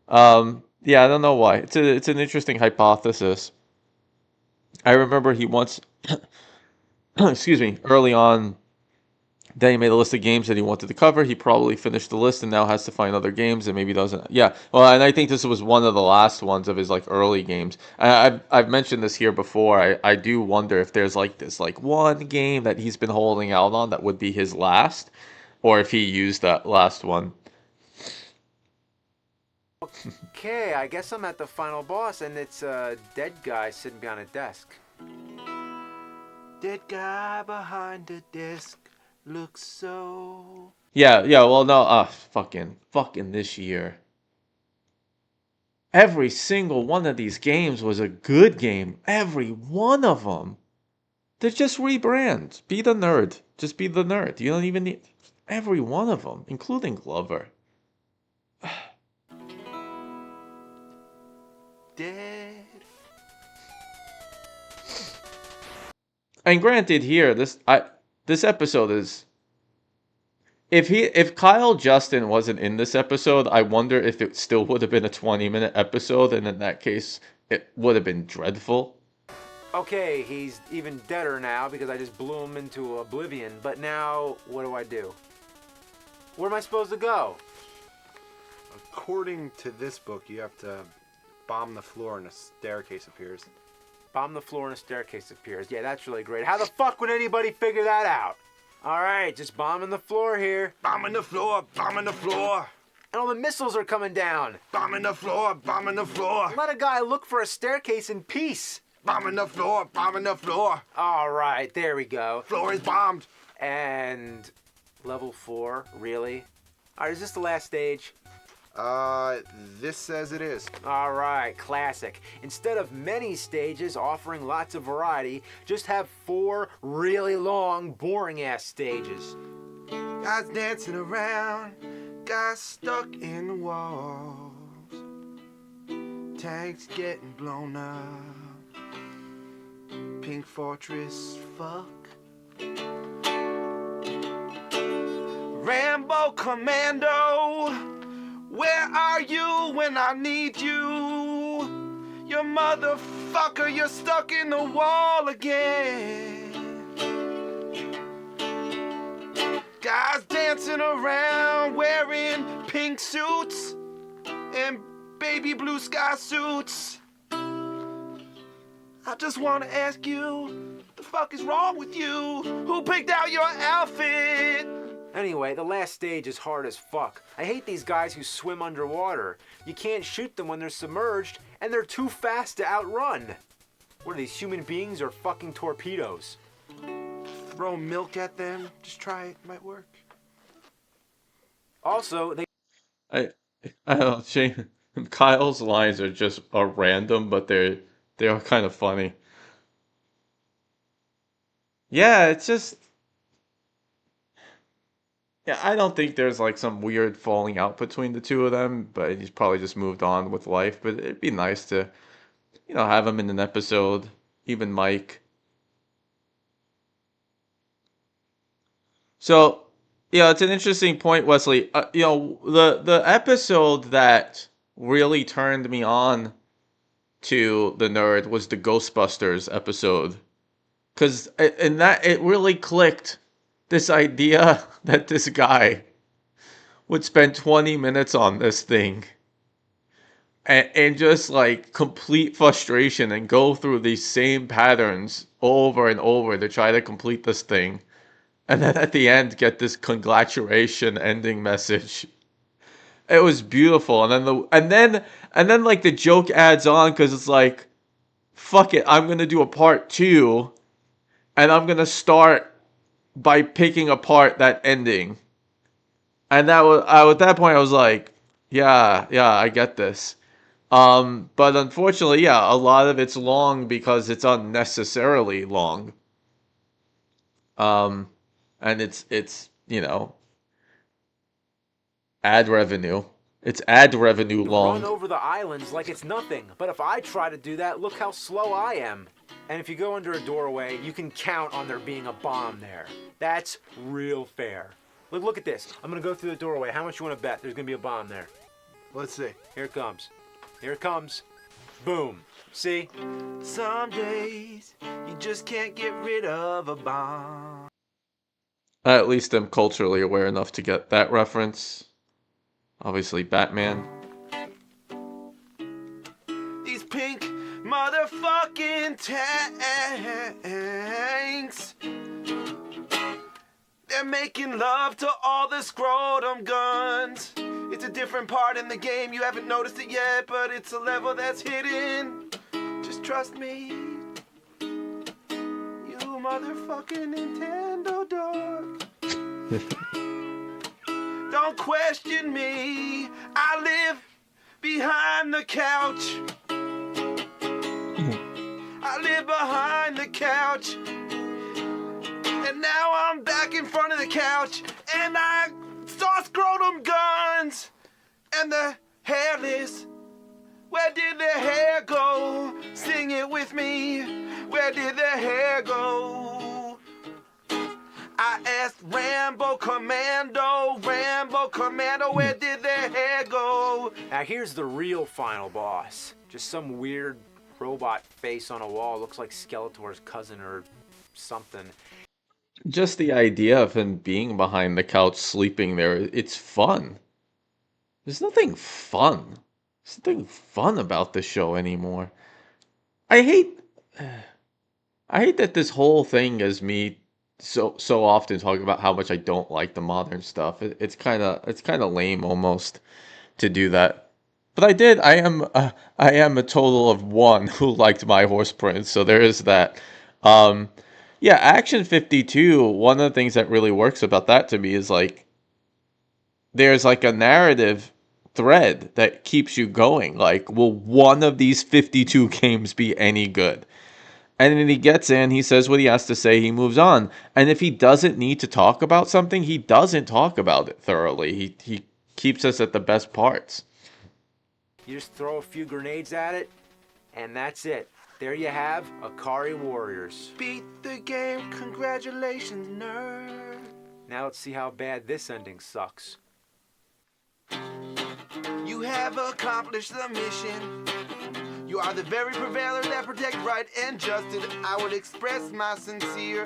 A: Yeah, I don't know why. It's an interesting hypothesis. I remember he once, excuse me, early on, then he made a list of games that he wanted to cover. He probably finished the list and now has to find other games and maybe doesn't. Yeah, well, and I think this was one of the last ones of his like early games. I've mentioned this here before. I do wonder if there's like this like one game that he's been holding out on that would be his last, or if he used that last one.
B: Okay, I guess I'm at the final boss, and it's a dead guy sitting behind a desk.
D: Dead guy behind the desk looks so...
A: Yeah, well, no, fucking this year. Every single one of these games was a good game. Every one of them. They're just rebrand. Be the nerd. Just be the nerd. You don't even need... Every one of them, including Glover.
D: dead.
A: And granted, here this episode is. If Kyle Justin wasn't in this episode, I wonder if it still would have been a 20-minute episode, and in that case, it would have been dreadful.
B: Okay, he's even deader now because I just blew him into oblivion. But now, what do I do? Where am I supposed to go?
C: According to this book, you have to bomb the floor and a staircase appears.
B: Bomb the floor and a staircase appears. Yeah, that's really great. How the fuck would anybody figure that out? Alright, just bombing the floor here.
C: Bombing the floor, bombing the floor.
B: And all the missiles are coming down.
C: Bombing the floor, bombing the floor.
B: Let a guy look for a staircase in peace.
C: Bombing the floor, bombing the floor.
B: Alright, there we go.
C: Floor is bombed.
B: And level 4, really? Alright, is this the last stage?
C: This says it is.
B: Alright, classic. Instead of many stages offering lots of variety, just have 4 really long, boring-ass stages.
D: Guys dancing around, guys stuck in the walls. Tanks getting blown up. Pink Fortress, fuck. Rambo Commando, where are you when I need you? You motherfucker, you're stuck in the wall again. Guys dancing around wearing pink suits and baby blue sky suits. I just want to ask you, what the fuck is wrong with you? Who picked out your outfit?
B: Anyway, the last stage is hard as fuck. I hate these guys who swim underwater. You can't shoot them when they're submerged, and they're too fast to outrun. What are these, human beings or fucking torpedoes?
D: Throw milk at them. Just try it. Might work.
B: Also,
A: I don't know. Shane, Kyle's lines are random, but they are kind of funny. Yeah, it's just yeah. I don't think there's like some weird falling out between the two of them, but he's probably just moved on with life. But it'd be nice to have him in an episode. Even Mike. So, yeah, it's an interesting point, Wesley. The episode that really turned me on to the nerd was the Ghostbusters episode, because in that it really clicked this idea that this guy would spend 20 minutes on this thing and just like complete frustration and go through these same patterns over and over to try to complete this thing. And then at the end, get this congratulation ending message. It was beautiful, and then like the joke adds on because it's like, fuck it, I'm gonna do a part two, and I'm gonna start by picking apart that ending. And at that point I was like, yeah, I get this. But unfortunately, yeah, a lot of it's long because it's unnecessarily long. Um, and it's ad revenue. It's ad revenue
B: run
A: long.
B: over the islands like it's nothing. But if I try to do that, look how slow I am. And if you go under a doorway, you can count on there being a bomb there. That's real fair. Look at this. I'm gonna go through the doorway. How much you want to bet there's gonna be a bomb there?
D: Let's see.
B: Here it comes. Here it comes. Boom. See?
D: Some days you just can't get rid of a bomb.
A: I at least am culturally aware enough to get that reference. Obviously, Batman.
D: These pink motherfucking tanks. They're making love to all the scrotum guns. It's a different part in the game, you haven't noticed it yet, but it's a level that's hidden. Just trust me. You motherfucking Nintendo dork. Don't question me. I live behind the couch. I live behind the couch. And now I'm back in front of the couch. And I saw scrotum guns. And the hairless. Where did the hair go? Sing it with me. Where did the hair go? I asked Rambo Commando, where did their hair go?
B: Now here's the real final boss. Just some weird robot face on a wall. Looks like Skeletor's cousin or something.
A: Just the idea of him being behind the couch sleeping there, it's fun. There's nothing fun. There's nothing fun about the show anymore. I hate that this whole thing is me so often talking about how much I don't like the modern stuff. It's kind of lame almost to do that. But I did. I am a total of one who liked My Horse Prince. So there is that. Yeah, Action 52. One of the things that really works about that to me is like there's like a narrative thread that keeps you going. Like, will one of these 52 games be any good? And then he gets in, he says what he has to say, he moves on. And if he doesn't need to talk about something, he doesn't talk about it thoroughly. He keeps us at the best parts.
B: You just throw a few grenades at it, and that's it. There you have Ikari Warriors.
D: Beat the game, congratulations, nerd.
B: Now let's see how bad this ending sucks.
D: You have accomplished the mission. You are the very prevailer that protect right and justice. I would express my sincere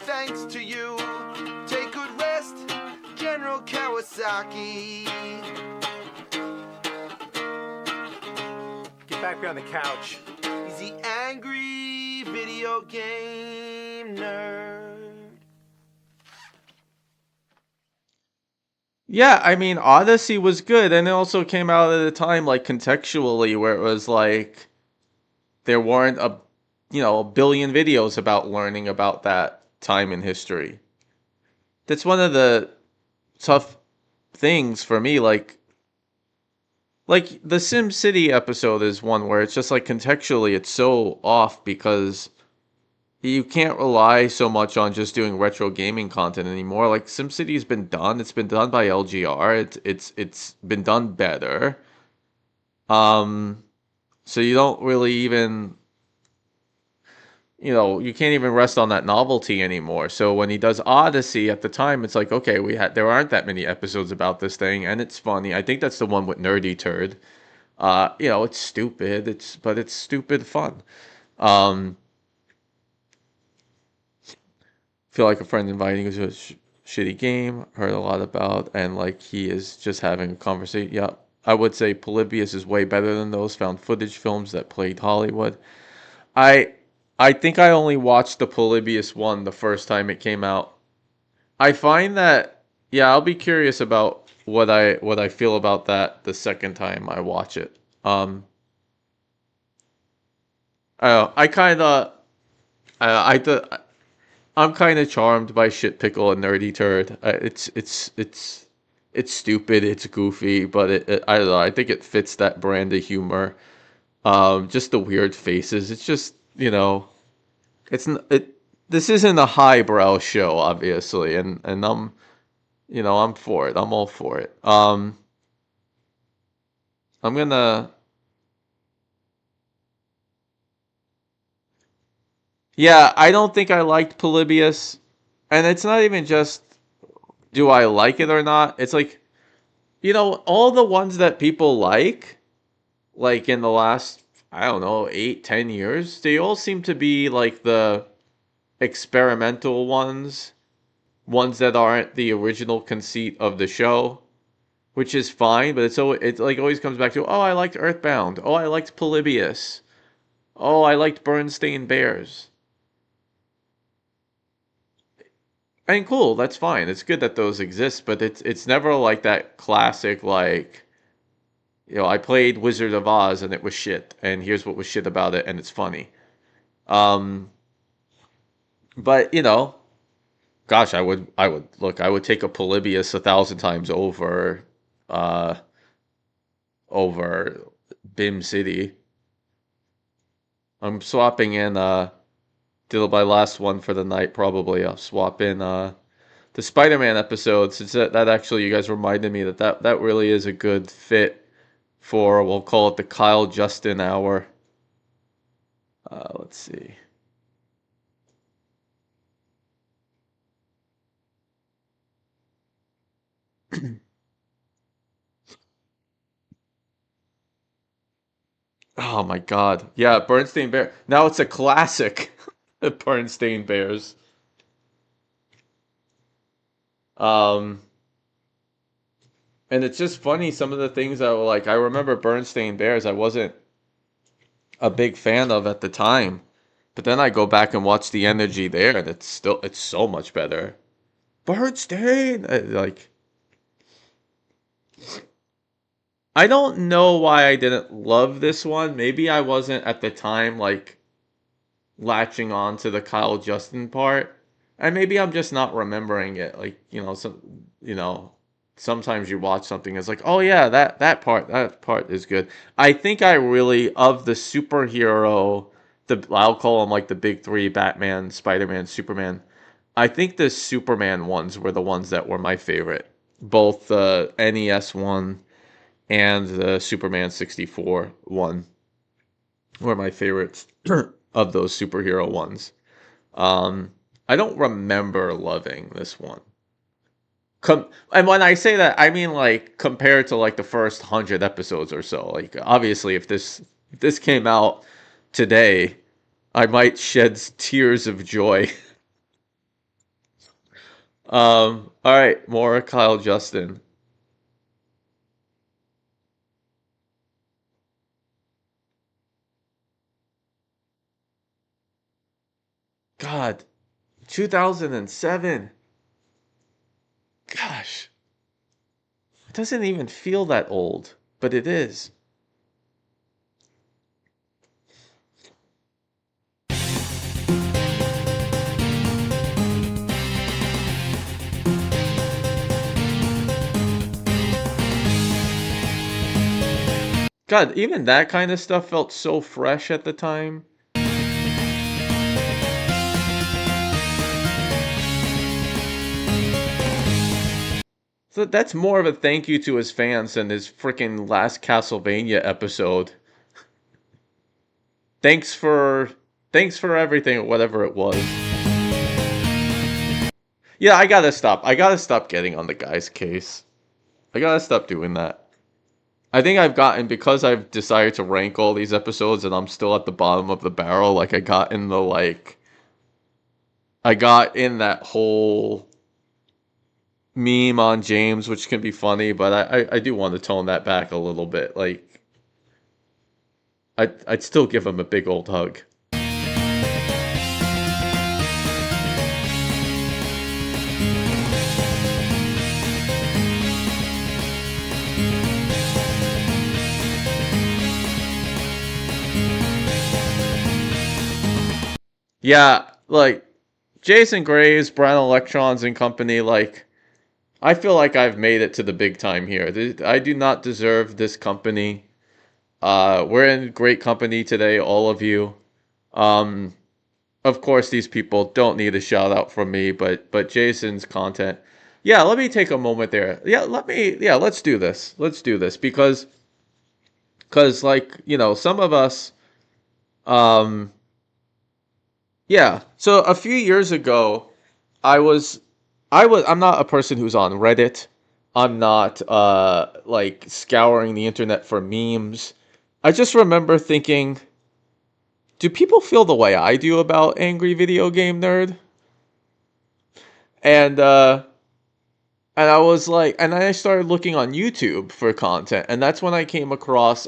D: thanks to you. Take good rest, General Kawasaki.
B: Get back behind the couch.
D: He's the angry video game nerd.
A: Yeah, I mean, Odyssey was good, and it also came out at a time, like, contextually, where it was like there weren't a billion videos about learning about that time in history. That's one of the tough things for me, like the Sim City episode is one where it's just like contextually it's so off because you can't rely so much on just doing retro gaming content anymore. Like SimCity's been done. It's been done by LGR. It's been done better. Um so you don't really even you can't even rest on that novelty anymore. So when he does Odyssey at the time, it's like, okay, there aren't that many episodes about this thing and it's funny. I think that's the one with Nerdy Turd. It's stupid. It's stupid fun. Um Feel like a friend inviting you to a shitty game. Heard a lot about, and like he is just having a conversation. Yeah, I would say Polybius is way better than those found footage films that played Hollywood. I I think I only watched the Polybius one the first time it came out. I find that yeah, I'll be curious about what I feel about that the second time I watch it. I don't know, I kind of I I'm kind of charmed by Shit Pickle and Nerdy Turd. It's stupid, it's goofy, but I don't know. I think it fits that brand of humor. Just the weird faces. It's just it's it. This isn't a highbrow show, obviously, and I'm for it. I'm all for it. I'm gonna. Yeah, I don't think I liked Polybius, and it's not even just do I like it or not. It's like all the ones that people like in the last, I don't know, 8, 10 years, they all seem to be like the experimental ones that aren't the original conceit of the show, which is fine, but it like always comes back to, oh, I liked Earthbound. Oh, I liked Polybius. Oh, I liked Bernstein Bears. I mean, cool, that's fine. It's good that those exist, but it's never like that classic like I played Wizard of Oz and it was shit, and here's what was shit about it, and it's funny. Um, but gosh, I would take a Polybius 1,000 times uh, over Bim City. I'm swapping in Diddle by last one for the night. Probably I'll swap in the Spider-Man episode, since that actually you guys reminded me that really is a good fit for, we'll call it the Kyle Justin hour. Let's see. Oh my God. Yeah, Bernstein Bear. Now it's a classic. Bernstein Bears. Um, and it's just funny some of the things I were like. I remember Bernstein Bears. I wasn't a big fan of at the time, but then I go back and watch the energy there, and it's so much better. Bernstein, I don't know why I didn't love this one. Maybe I wasn't at the time like latching on to the Kyle Justin part. And maybe I'm just not remembering it. Like, sometimes you watch something, it's like, oh yeah, that part is good. I think I really, of the superhero, I'll call them like the big three: Batman, Spider-Man, Superman. I think the Superman ones were the ones that were my favorite. Both the NES one and the Superman 64 one were my favorites of those superhero ones. Um, I don't remember loving this one. And when I say that, I mean like compared to like the first 100 episodes or so. Like obviously, if this came out today, I might shed tears of joy. All right, more Kyle Justin. God, 2007. Gosh, it doesn't even feel that old, but it is. God, even that kind of stuff felt so fresh at the time. So that's more of a thank you to his fans than his freaking last Castlevania episode. Thanks for thanks for everything, whatever it was. Yeah, I gotta stop. I gotta stop getting on the guy's case. I gotta stop doing that. I think I've gotten because I've decided to rank all these episodes and I'm still at the bottom of the barrel. Like I got in that whole meme on James, which can be funny, but I do want to tone that back a little bit. Like I'd still give him a big old hug. Yeah, like Jason Graves, Brown Electrons and company, like I feel like I've made it to the big time here. I do not deserve this company. We're in great company today, all of you. Um, of course, these people don't need a shout out from me, but Jason's content. Yeah, let me take a moment there. Yeah, let's do this. Let's do this because like some of us. Um, yeah. So a few years ago, I was I'm not a person who's on Reddit. I'm not like scouring the internet for memes. I just remember thinking, do people feel the way I do about Angry Video Game Nerd? And I was like, and then I started looking on YouTube for content, and that's when I came across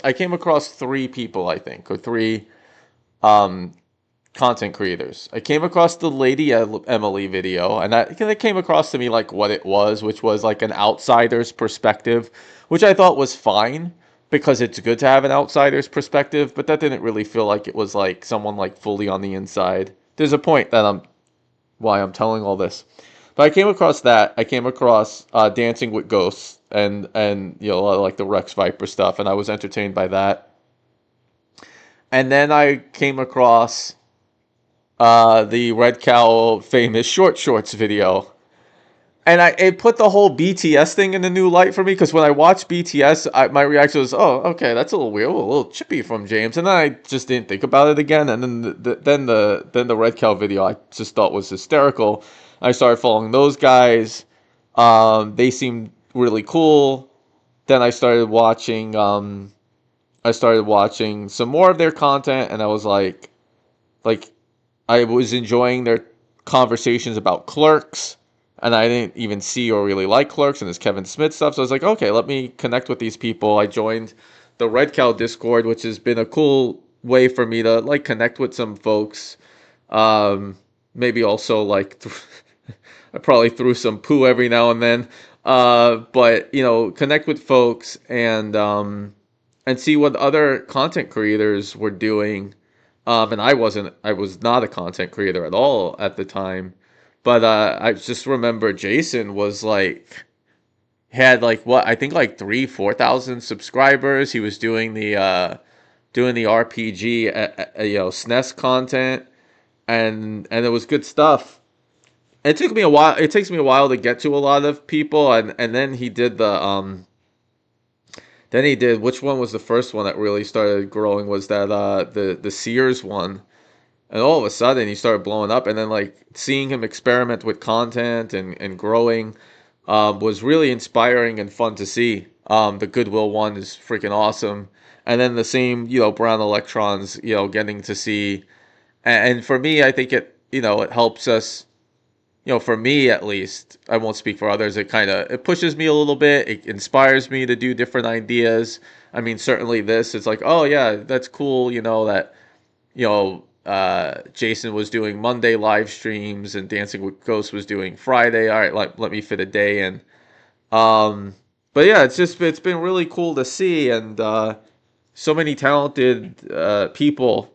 A: three people, I think, or three um content creators. I came across the Lady Emily video, and that came across to me like what it was, which was like an outsider's perspective, which I thought was fine because it's good to have an outsider's perspective, but that didn't really feel like it was like someone like fully on the inside. There's a point that why I'm telling all this. But I came across that. I came across Dancing with Ghosts and a lot of like the Rex Viper stuff, and I was entertained by that. And then I came across the Red Cow famous short shorts video. And it put the whole BTS thing in a new light for me because when I watched BTS, my reaction was, "Oh, okay, that's a little weird, a little chippy from James." And then I just didn't think about it again. And then the Red Cow video I just thought was hysterical. I started following those guys. They seemed really cool. Then I started watching some more of their content, and I was like I was enjoying their conversations about Clerks, and I didn't even see or really like Clerks and this Kevin Smith stuff. So I was like, okay, let me connect with these people. I joined the Red Cow Discord, which has been a cool way for me to like connect with some folks. Maybe also like I probably threw some poo every now and then. But connect with folks and see what other content creators were doing. And I was not a content creator at all at the time. But I just remember Jason was like, had like what, I think like 4,000 subscribers. He was doing the RPG, SNES content, and it was good stuff. It took me a while. It takes me a while to get to a lot of people, and then he did which one was the first one that really started growing was that the Sears one. And all of a sudden he started blowing up, and then like seeing him experiment with content and growing was really inspiring and fun to see. The Goodwill one is freaking awesome. And then the same, Brown Electrons, getting to see. And for me, I think it helps us, for me at least, I won't speak for others. It pushes me a little bit. It inspires me to do different ideas. I mean, certainly this, it's like, oh yeah, that's cool, that, Jason was doing Monday live streams and Dancing with Ghosts was doing Friday. All right, let me fit a day in. Um, but yeah, it's been really cool to see, and so many talented people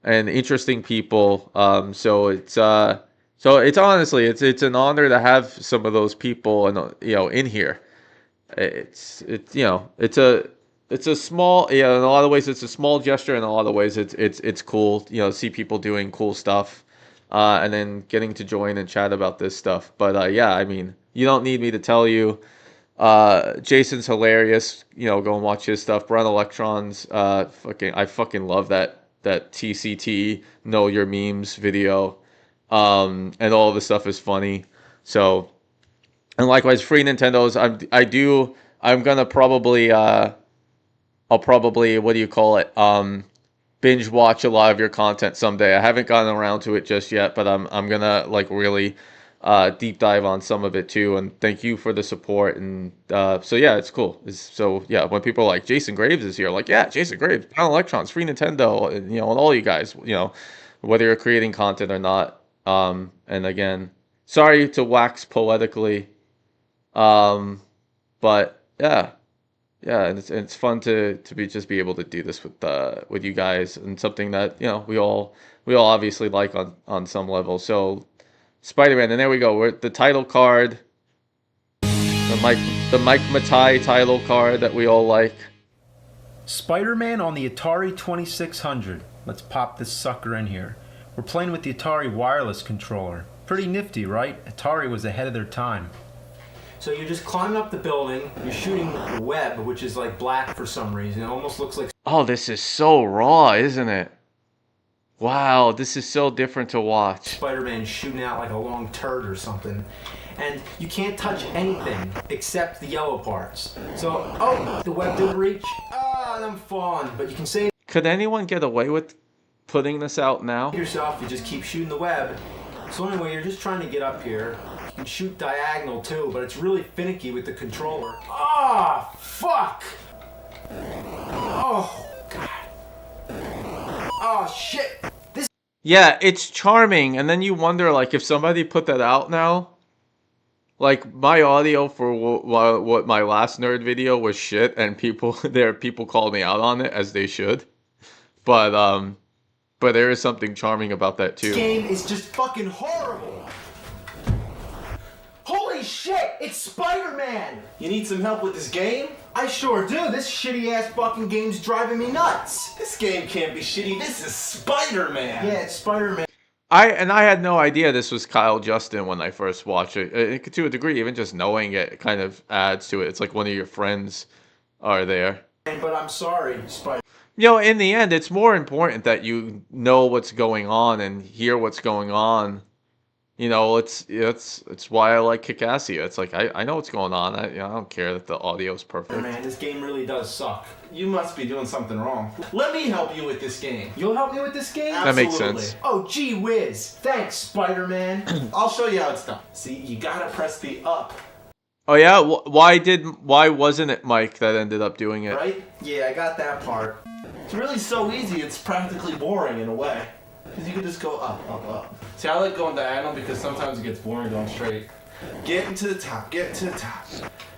A: and interesting people. So it's honestly it's an honor to have some of those people and in here. It's a small, in a lot of ways it's a small gesture. In a lot of ways it's cool, see people doing cool stuff, and then getting to join and chat about this stuff. But yeah, I mean, you don't need me to tell you. Jason's hilarious. Go and watch his stuff. Brown Electrons. I fucking love that TCT Know Your Memes video. And all of the stuff is funny. So, and likewise, free Nintendo's. I'm gonna probably. I'll probably, what do you call it? Binge watch a lot of your content someday. I haven't gotten around to it just yet, but I'm gonna like really deep dive on some of it too. And thank you for the support. And so yeah, it's cool. So yeah, when people are like Jason Graves is here, like yeah, Jason Graves, Brown Electrons, free Nintendo, and and all you guys, whether you're creating content or not. And again, sorry to wax poetically, um, but yeah. Yeah, and it's fun to be able to do this with you guys, and something that we all obviously like on some level. So Spider-Man, and there we go. We're at the title card, the Mike Matai title card that we all like.
B: Spider-Man on the Atari 2600. Let's pop this sucker in here. We're playing with the Atari wireless controller. Pretty nifty, right? Atari was ahead of their time. So you're just climbing up the building, you're shooting the web, which is like black for some reason. It almost looks like...
A: Oh, this is so raw, isn't it? Wow, this is so different to watch.
B: Spider-Man shooting out like a long turd or something. And you can't touch anything except the yellow parts. So, oh, the web didn't reach. Ah, I'm falling. But you can save
A: Could anyone get away with putting this out now?
B: yourself, you just keep shooting the web. So anyway, you're just trying to get up here. You can shoot diagonal too, but it's really finicky with the controller. Ah, fuck! Oh, God. Oh, shit!
A: Yeah, it's charming, and then you wonder, like, if somebody put that out now, like, my audio for what my last nerd video was shit, and people called me out on it, as they should. But there is something charming about that too.
B: This game is just fucking horrible. Holy shit, it's Spider-Man!
C: You need some help with this game?
B: I sure do. This shitty-ass fucking game's driving me nuts.
C: This game can't be shitty. This is Spider-Man.
B: Yeah, it's Spider-Man.
A: I had no idea this was Kyle Justin when I first watched it. To a degree, even just knowing it kind of adds to it. It's like one of your friends are there.
B: But I'm sorry, Spider.
A: In the end, it's more important that you know what's going on and hear what's going on. It's why I like Kikassia. It's like I know what's going on. I don't care that the audio's perfect.
B: Man, this game really does suck.
C: You must be doing something wrong. Let me help you with this game.
B: You'll help me with this game?
A: That makes
C: Absolutely.
A: sense.
B: Oh, gee whiz. Thanks, Spider-Man.
C: I'll show you how it's done. See, you gotta press the up.
A: Oh yeah, why wasn't it Mike that ended up doing it?
C: Right?
B: Yeah, I got that part.
C: It's really so easy, it's practically boring in a way. Because you can just go up, up, up. See, I like going diagonal because sometimes it gets boring going straight. Getting to the top, get to the top.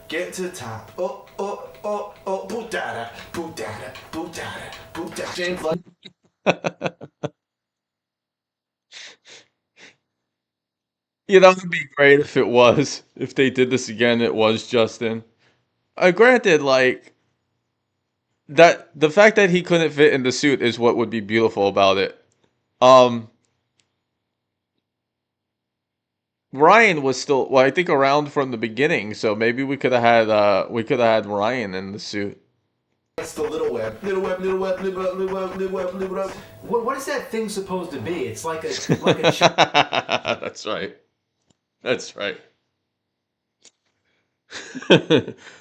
C: Get to the top. Oh, oh, oh, oh, boot dada, boot dada, boot dada, boot dada. James like.
A: That would be great if they did this again, it was Justin. Granted, like, that the fact that he couldn't fit in the suit is what would be beautiful about it. Ryan was still, well, I think around from the beginning, so maybe we could have had Ryan in the suit.
C: It's the little web. Little web, little web, little web, little web, little web, little web.
B: What is that thing supposed to be? It's like a
A: That's right. That's right.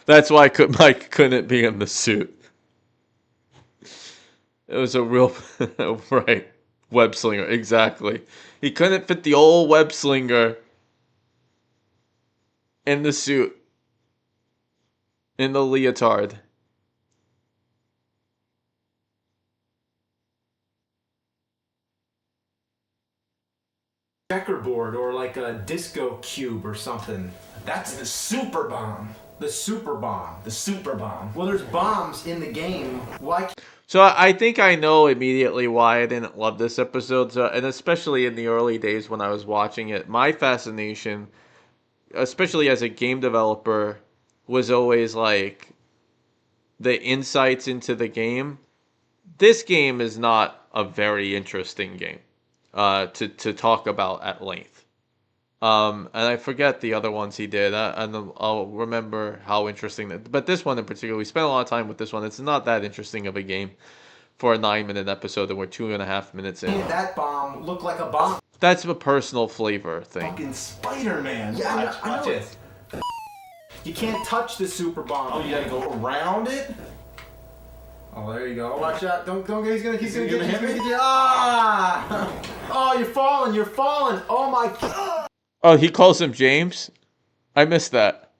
A: That's why Mike couldn't be in the suit. It was a real right web slinger, exactly. He couldn't fit the old web slinger in the suit, in the leotard.
B: Checkerboard or like a disco cube or something.
D: That's the super bomb.
B: The super bomb.
D: The super bomb.
B: Well, there's bombs in the game. Why?
A: So I think I know immediately why I didn't love this episode, and especially in the early days when I was watching it, my fascination, especially as a game developer, was always like the insights into the game. This game is not a very interesting game to talk about at length. And I forget the other ones he did, and I'll remember how interesting that. But this one in particular, we spent a lot of time with this one. It's not that interesting of a game for a 9-minute episode, and we're 2.5 minutes in.
B: That bomb looked like a bomb.
A: That's a personal flavor thing.
D: Fucking Spider-Man.
B: Yeah, I
D: Watch
B: know
D: it.
B: You can't touch the super bomb.
D: Oh, you gotta go around it?
B: Oh, there you go. Watch out! Don't get. He's gonna
D: gonna hit me?
B: get you. Ah! Oh, you're falling! You're falling! Oh my God!
A: Oh, he calls him James? I missed that.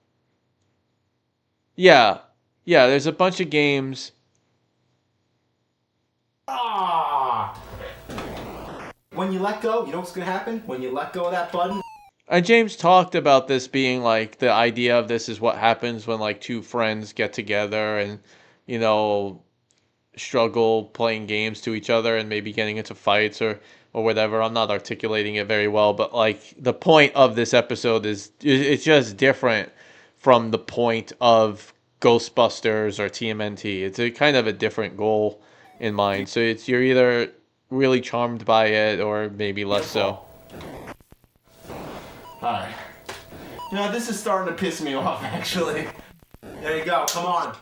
A: Yeah. Yeah, there's a bunch of games.
B: Ah! When you let go, you know what's gonna happen? When you let go of that button.
A: And James talked about this being like the idea of this is what happens when like two friends get together and, you know, struggle playing games to each other and maybe getting into fights or whatever. I'm not articulating it very well, but like the point of this episode is it's just different from the point of Ghostbusters or TMNT. It's a kind of a different goal in mind. So it's you're either really charmed by it or maybe less so.
D: Alright. You know, this is starting to piss me off, actually.
B: There you go. Come on.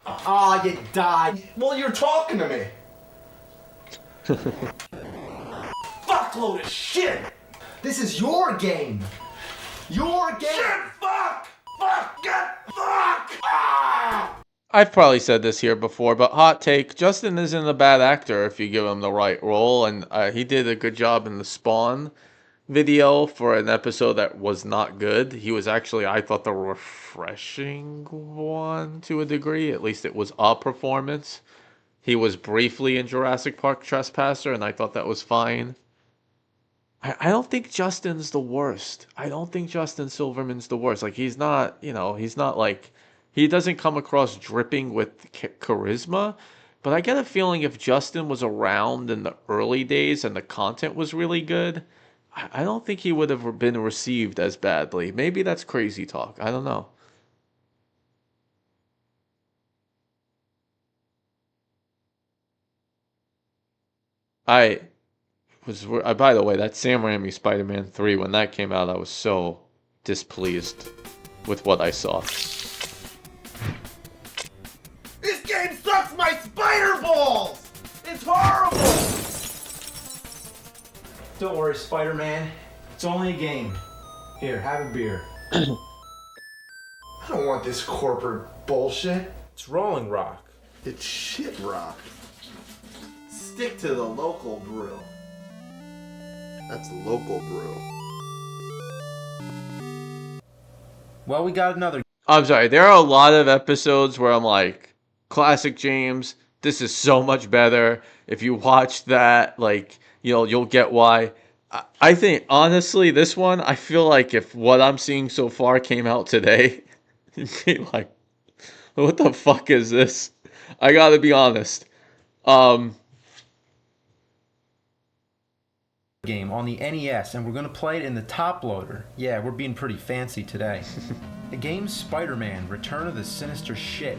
B: Ah, you died.
D: Well, you're talking to me. Fuckload of shit!
B: This is your game. Your game.
D: Shit! Fuck! Fuck! Get! Fuck! Ah!
A: I've probably said this here before, but hot take, Justin isn't a bad actor if you give him the right role, and he did a good job in the Spawn video for an episode that was not good. He was actually, I thought, the refreshing one to a degree. At least it was a performance. He was briefly in Jurassic Park Trespasser, and I thought that was fine. I don't think Justin's the worst. I don't think Justin Silverman's the worst. Like, he's not, you know, he's not like, he doesn't come across dripping with charisma. But I get a feeling if Justin was around in the early days and the content was really good, I don't think he would have been received as badly. Maybe that's crazy talk. I don't know. By the way, that Sam Raimi Spider-Man 3, when that came out, I was so displeased with what I saw.
D: This game sucks my spider balls! It's horrible!
B: Don't worry, Spider-Man. It's only a game. Here, have a beer.
D: I don't want this corporate bullshit.
B: It's Rolling Rock.
C: It's shit rock. Stick to the local brew. That's local brew.
B: Well, we got another.
A: I'm sorry, there are a lot of episodes where I'm like, classic James, this is so much better. If you watch that, like, you know, you'll get why. I think, honestly, this one, I feel like if what I'm seeing so far came out today, you'd be like, what the fuck is this? I gotta be honest.
B: Game on the NES, and we're gonna play it in the top loader. Yeah, we're being pretty fancy today. The game's Spider-Man: Return of the Sinister Shit.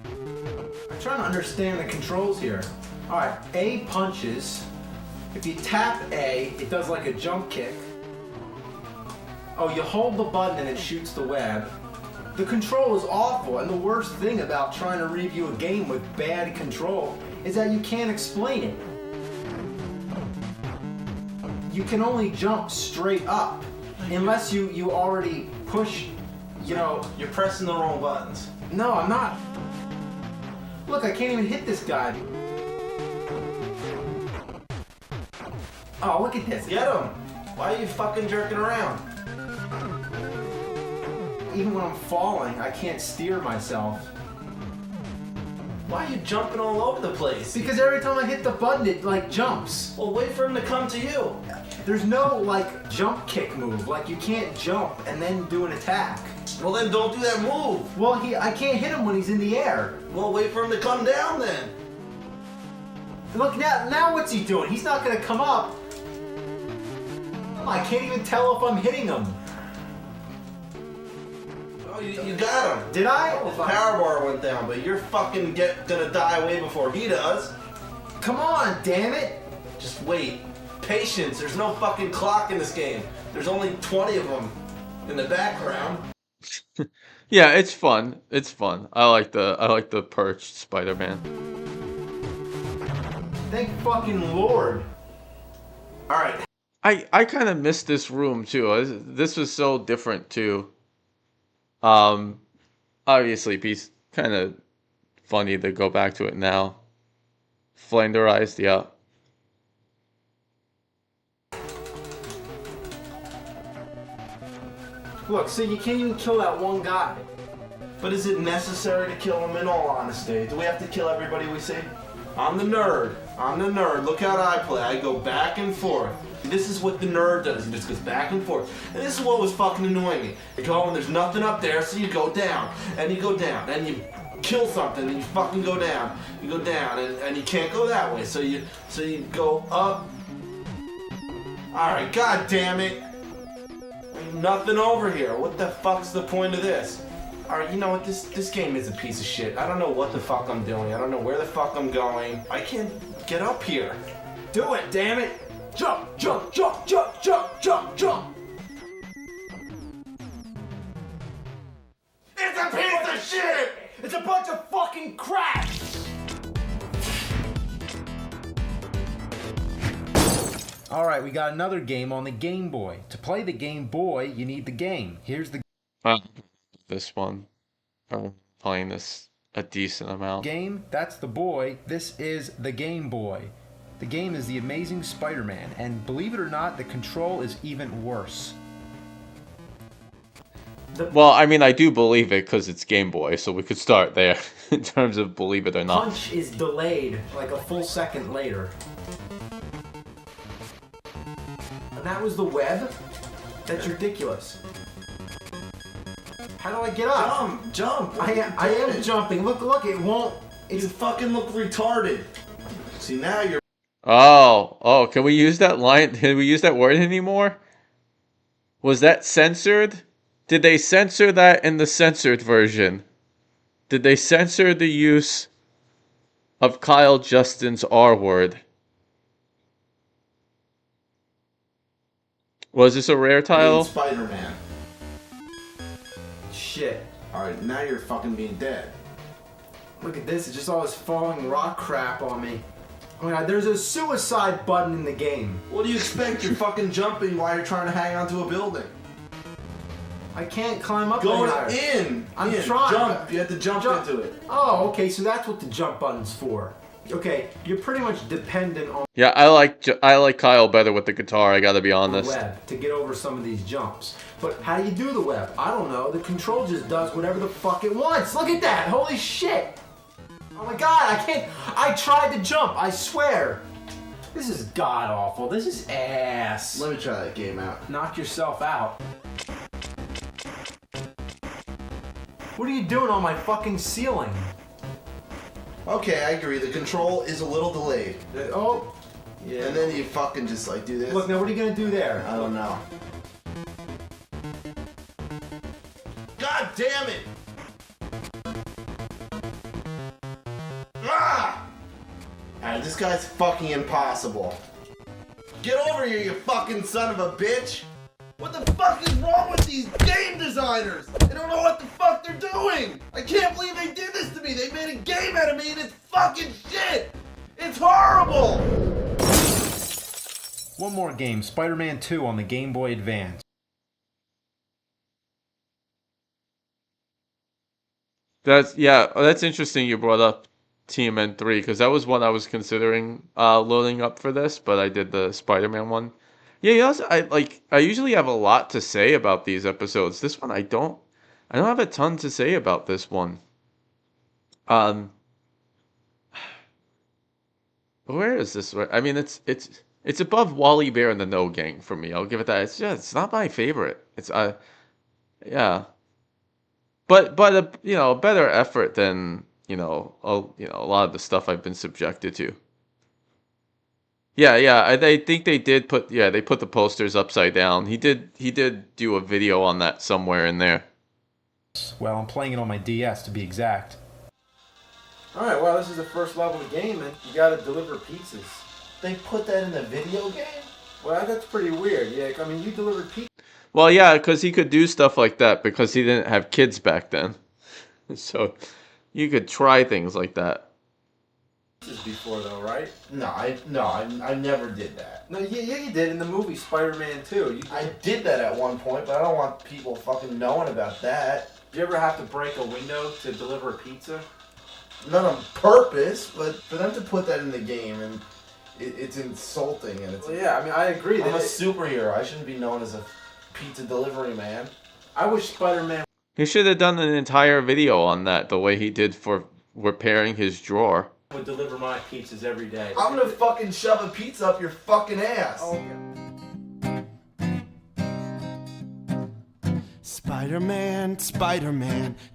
B: I'm trying to understand the controls here. All right, A punches. If you tap A, it does like a jump kick. Oh, you hold the button and it shoots the web. The control is awful, and the worst thing about trying to review a game with bad control is that you can't explain it. You can only jump straight up unless you already push
C: You know, you're pressing the wrong buttons.
D: No, I'm not. Look, I can't even hit this guy. Oh, look at this.
C: Get him! Why are you fucking jerking around?
D: Even when I'm falling, I can't steer myself.
C: Why are you jumping all over the place?
D: Because every time I hit the button, it like jumps.
C: Well, wait for him to come to you.
D: There's no like jump kick move. Like you can't jump and then do an attack.
C: Well, then don't do that move.
D: Well, I can't hit him when he's in the air.
C: Well, wait for him to come down then.
D: Look, now what's he doing? He's not gonna come up. I can't even tell if I'm hitting him.
C: Oh, you got him.
D: Did I?
C: His power bar went down, but you're fucking gonna die way before he does.
D: Come on, damn it.
C: Just wait. Patience. There's no fucking clock in this game. There's only 20 of them in the background.
A: Yeah, it's fun. It's fun. I like the perched Spider-Man.
D: Thank fucking Lord.
C: All right.
A: I kind of missed this room too. This was so different too. Obviously, piece kind of funny to go back to it now. Flanderized, yeah.
D: Look, so you can't even kill that one guy.
C: But is it necessary to kill him in all honesty? Do we have to kill everybody we see? I'm the nerd. Look how I play. I go back and forth. This is what the nerd does. He just goes back and forth. And this is what was fucking annoying me. You go and there's nothing up there, so you go down. And you go down. And you kill something and you fucking go down. You go down and you can't go that way. So you go up. Alright, god damn it. Nothing over here. What the fuck's the point of this? Alright, you know what? This game is a piece of shit. I don't know what the fuck I'm doing. I don't know where the fuck I'm going. I can't get up here.
D: Do it, damn it. Jump, jump, jump, jump, jump, jump, jump.
C: It's a piece of shit!
D: It's a bunch of fucking crap. All right, we got another game on the Game Boy. To play the Game Boy, you need the game. Here's the
A: This one. I'm playing this a decent amount.
D: game. That's the boy. This is the Game Boy. The game is The Amazing Spider-Man, and believe it or not, the control is even worse.
A: Well, I mean, I do believe it because it's Game Boy, so we could start there in terms of believe it or not.
D: Punch is delayed like a full second later. And that was the web? That's ridiculous. How do I get up?
C: Jump!
D: I am jumping. Look, it won't.
C: You fucking look retarded. See, now you're...
A: Oh, can we use that line? Can we use that word anymore? Was that censored? Did they censor that in the censored version? Did they censor the use of Kyle Justin's R word? Was this a rare title?
C: Spider-Man.
D: Shit.
C: Alright, now you're fucking being dead.
D: Look at this. It's just all this falling rock crap on me. Oh my god, there's a suicide button in the game.
C: What do you expect? You're fucking jumping while you're trying to hang onto a building.
D: I can't climb up
C: Going
D: there. I'm trying.
C: Jump. You have to jump into it.
D: Oh, okay, so that's what the jump button's for. Okay, you're pretty much dependent on
A: Yeah, I like Kyle better with the guitar. I gotta be
D: the
A: honest.
D: web to get over some of these jumps. But how do you do the web? I don't know. The control just does whatever the fuck it wants. Look at that. Holy shit. Oh my god, I can't. I tried to jump, I swear. This is god awful. This is ass.
C: Let me try that game out.
D: Knock yourself out. What are you doing on my fucking ceiling?
C: Okay, I agree. The control is a little delayed.
D: Oh. Yeah.
C: And then you fucking just like do this.
D: Look, now what are you gonna do there?
C: I don't know. God damn it! Ah! Alright, this guy's fucking impossible. Get over here, you fucking son of a bitch! What the fuck is wrong with these game designers? They don't know what the fuck they're doing! I can't believe they did this to me! They made a game out of me and it's fucking shit! It's horrible!
D: One more game, Spider-Man 2 on the Game Boy Advance.
A: That's interesting you brought up TMN3 because that was one I was considering loading up for this, but I did the Spider-Man one. Yeah, I usually have a lot to say about these episodes. This one I don't have a ton to say about this one. Um where is this? I mean it's above Wally Bear and the No Gang for me. I'll give it that. It's not my favorite. It's yeah. But a a better effort than a lot of the stuff I've been subjected to. Yeah. They think they did put they put the posters upside down. He did do a video on that somewhere in there.
E: Well, I'm playing it on my DS to be exact.
F: Alright, well, this is the first level of the game, and you gotta deliver pizzas.
G: They put that in the video game?
F: Well, that's pretty weird. Yeah, I mean, you delivered pizza
A: Well, yeah, because he could do stuff like that because he didn't have kids back then. So you could try things like that.
F: before, though, right?
G: I never did that.
F: No, yeah, you did in the movie Spider-Man 2.
G: I did that at one point, but I don't want people fucking knowing about that.
F: Did you ever have to break a window to deliver a pizza?
G: Not on purpose, but for them to put that in the game, and it's insulting, and it's...
F: Well, yeah, I mean, I agree.
G: I'm a superhero. I shouldn't be known as a pizza delivery man.
F: I wish Spider-Man
A: He should have done an entire video on that, the way he did for repairing his drawer.
F: would deliver my pizzas every day.
G: I'm gonna fucking shove a pizza up your fucking ass.
F: Oh, okay.
D: Spider-Man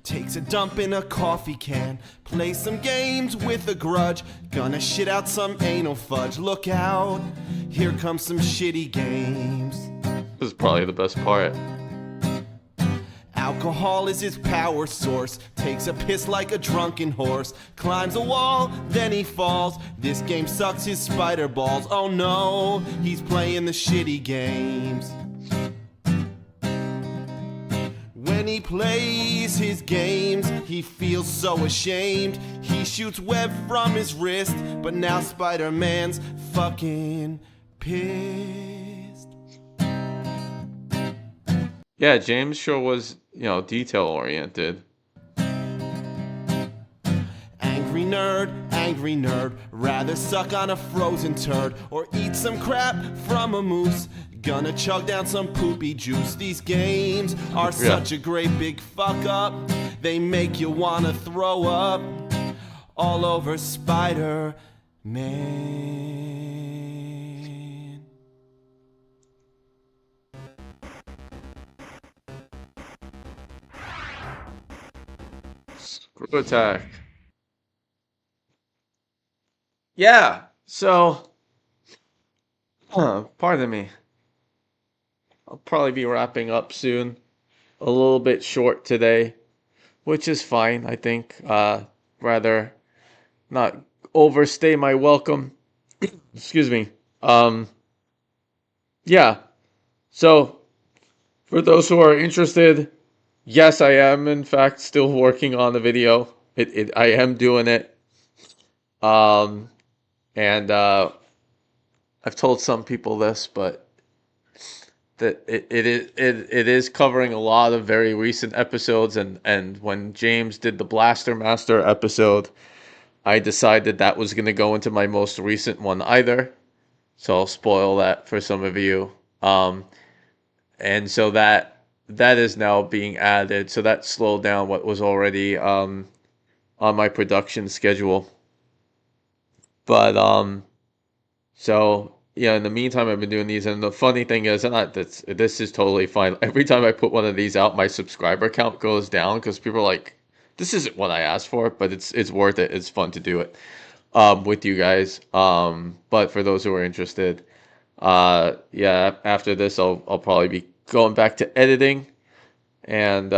D: takes a dump in a coffee can, plays some games with a grudge, gonna shit out some anal fudge. Look out, here comes some shitty games.
A: This is probably the best part.
D: Alcohol is his power source, takes a piss like a drunken horse, climbs a wall, then he falls. This game sucks his spider balls. Oh no, he's playing the shitty games. When he plays his games, he feels so ashamed. He shoots web from his wrist, but now Spider-Man's fucking pissed.
A: Yeah, James sure was, detail oriented.
D: Angry nerd, rather suck on a frozen turd or eat some crap from a moose. Gonna chug down some poopy juice. These games are such a great big fuck up. They make you wanna throw up all over Spider-Man.
A: Screw attack. Yeah, so pardon me. I'll probably be wrapping up soon. A little bit short today, which is fine, I think. Rather not overstay my welcome. Excuse me. Yeah. So, for those who are interested, yes, I am in fact still working on the video. I am doing it. And I've told some people this, but that it is covering a lot of very recent episodes, and when James did the Blaster Master episode, I decided that was going to go into my most recent one either, so I'll spoil that for some of you. And so that is now being added, so that slowed down what was already on my production schedule. But so yeah, in the meantime, I've been doing these, and the funny thing is, this is totally fine. Every time I put one of these out, my subscriber count goes down because people are like, "This isn't what I asked for," but it's worth it. It's fun to do it with you guys. But for those who are interested, yeah, after this, I'll probably be going back to editing and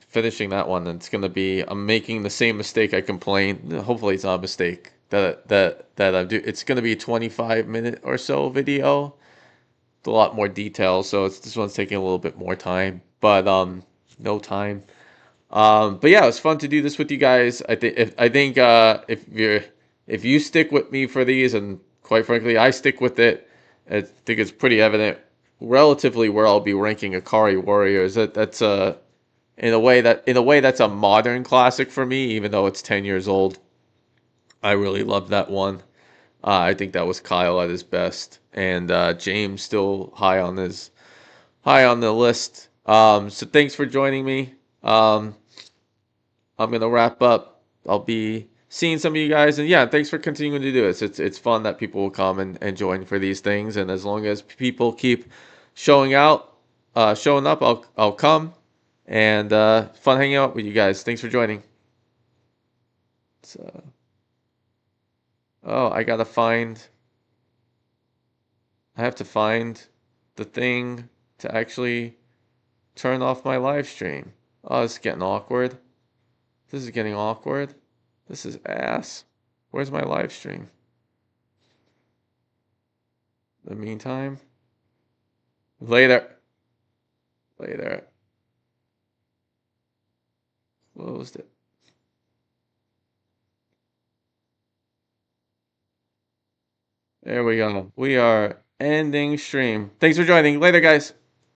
A: finishing that one. And it's gonna be, I'm making the same mistake I complained. Hopefully, it's not a mistake. That I do. It's gonna be a 25-minute or so video, with a lot more detail. So this one's taking a little bit more time, but no time. But yeah, it's fun to do this with you guys. I think if you stick with me for these, and quite frankly, I stick with it, I think it's pretty evident relatively where I'll be ranking Ikari Warriors. That's in a way that's a modern classic for me, even though it's 10 years old. I really love that one. I think that was Kyle at his best, and James still high on the list. So thanks for joining me. I'm gonna wrap up. I'll be seeing some of you guys, and yeah, thanks for continuing to do this. It's fun that people will come and join for these things, and as long as people keep showing up, I'll come, and fun hanging out with you guys. Thanks for joining. So, oh, I have to find the thing to actually turn off my live stream. Oh, this is getting awkward. This is getting awkward. This is ass. Where's my live stream? In the meantime, later. Closed it. There we go. We are ending stream. Thanks for joining. Later, guys.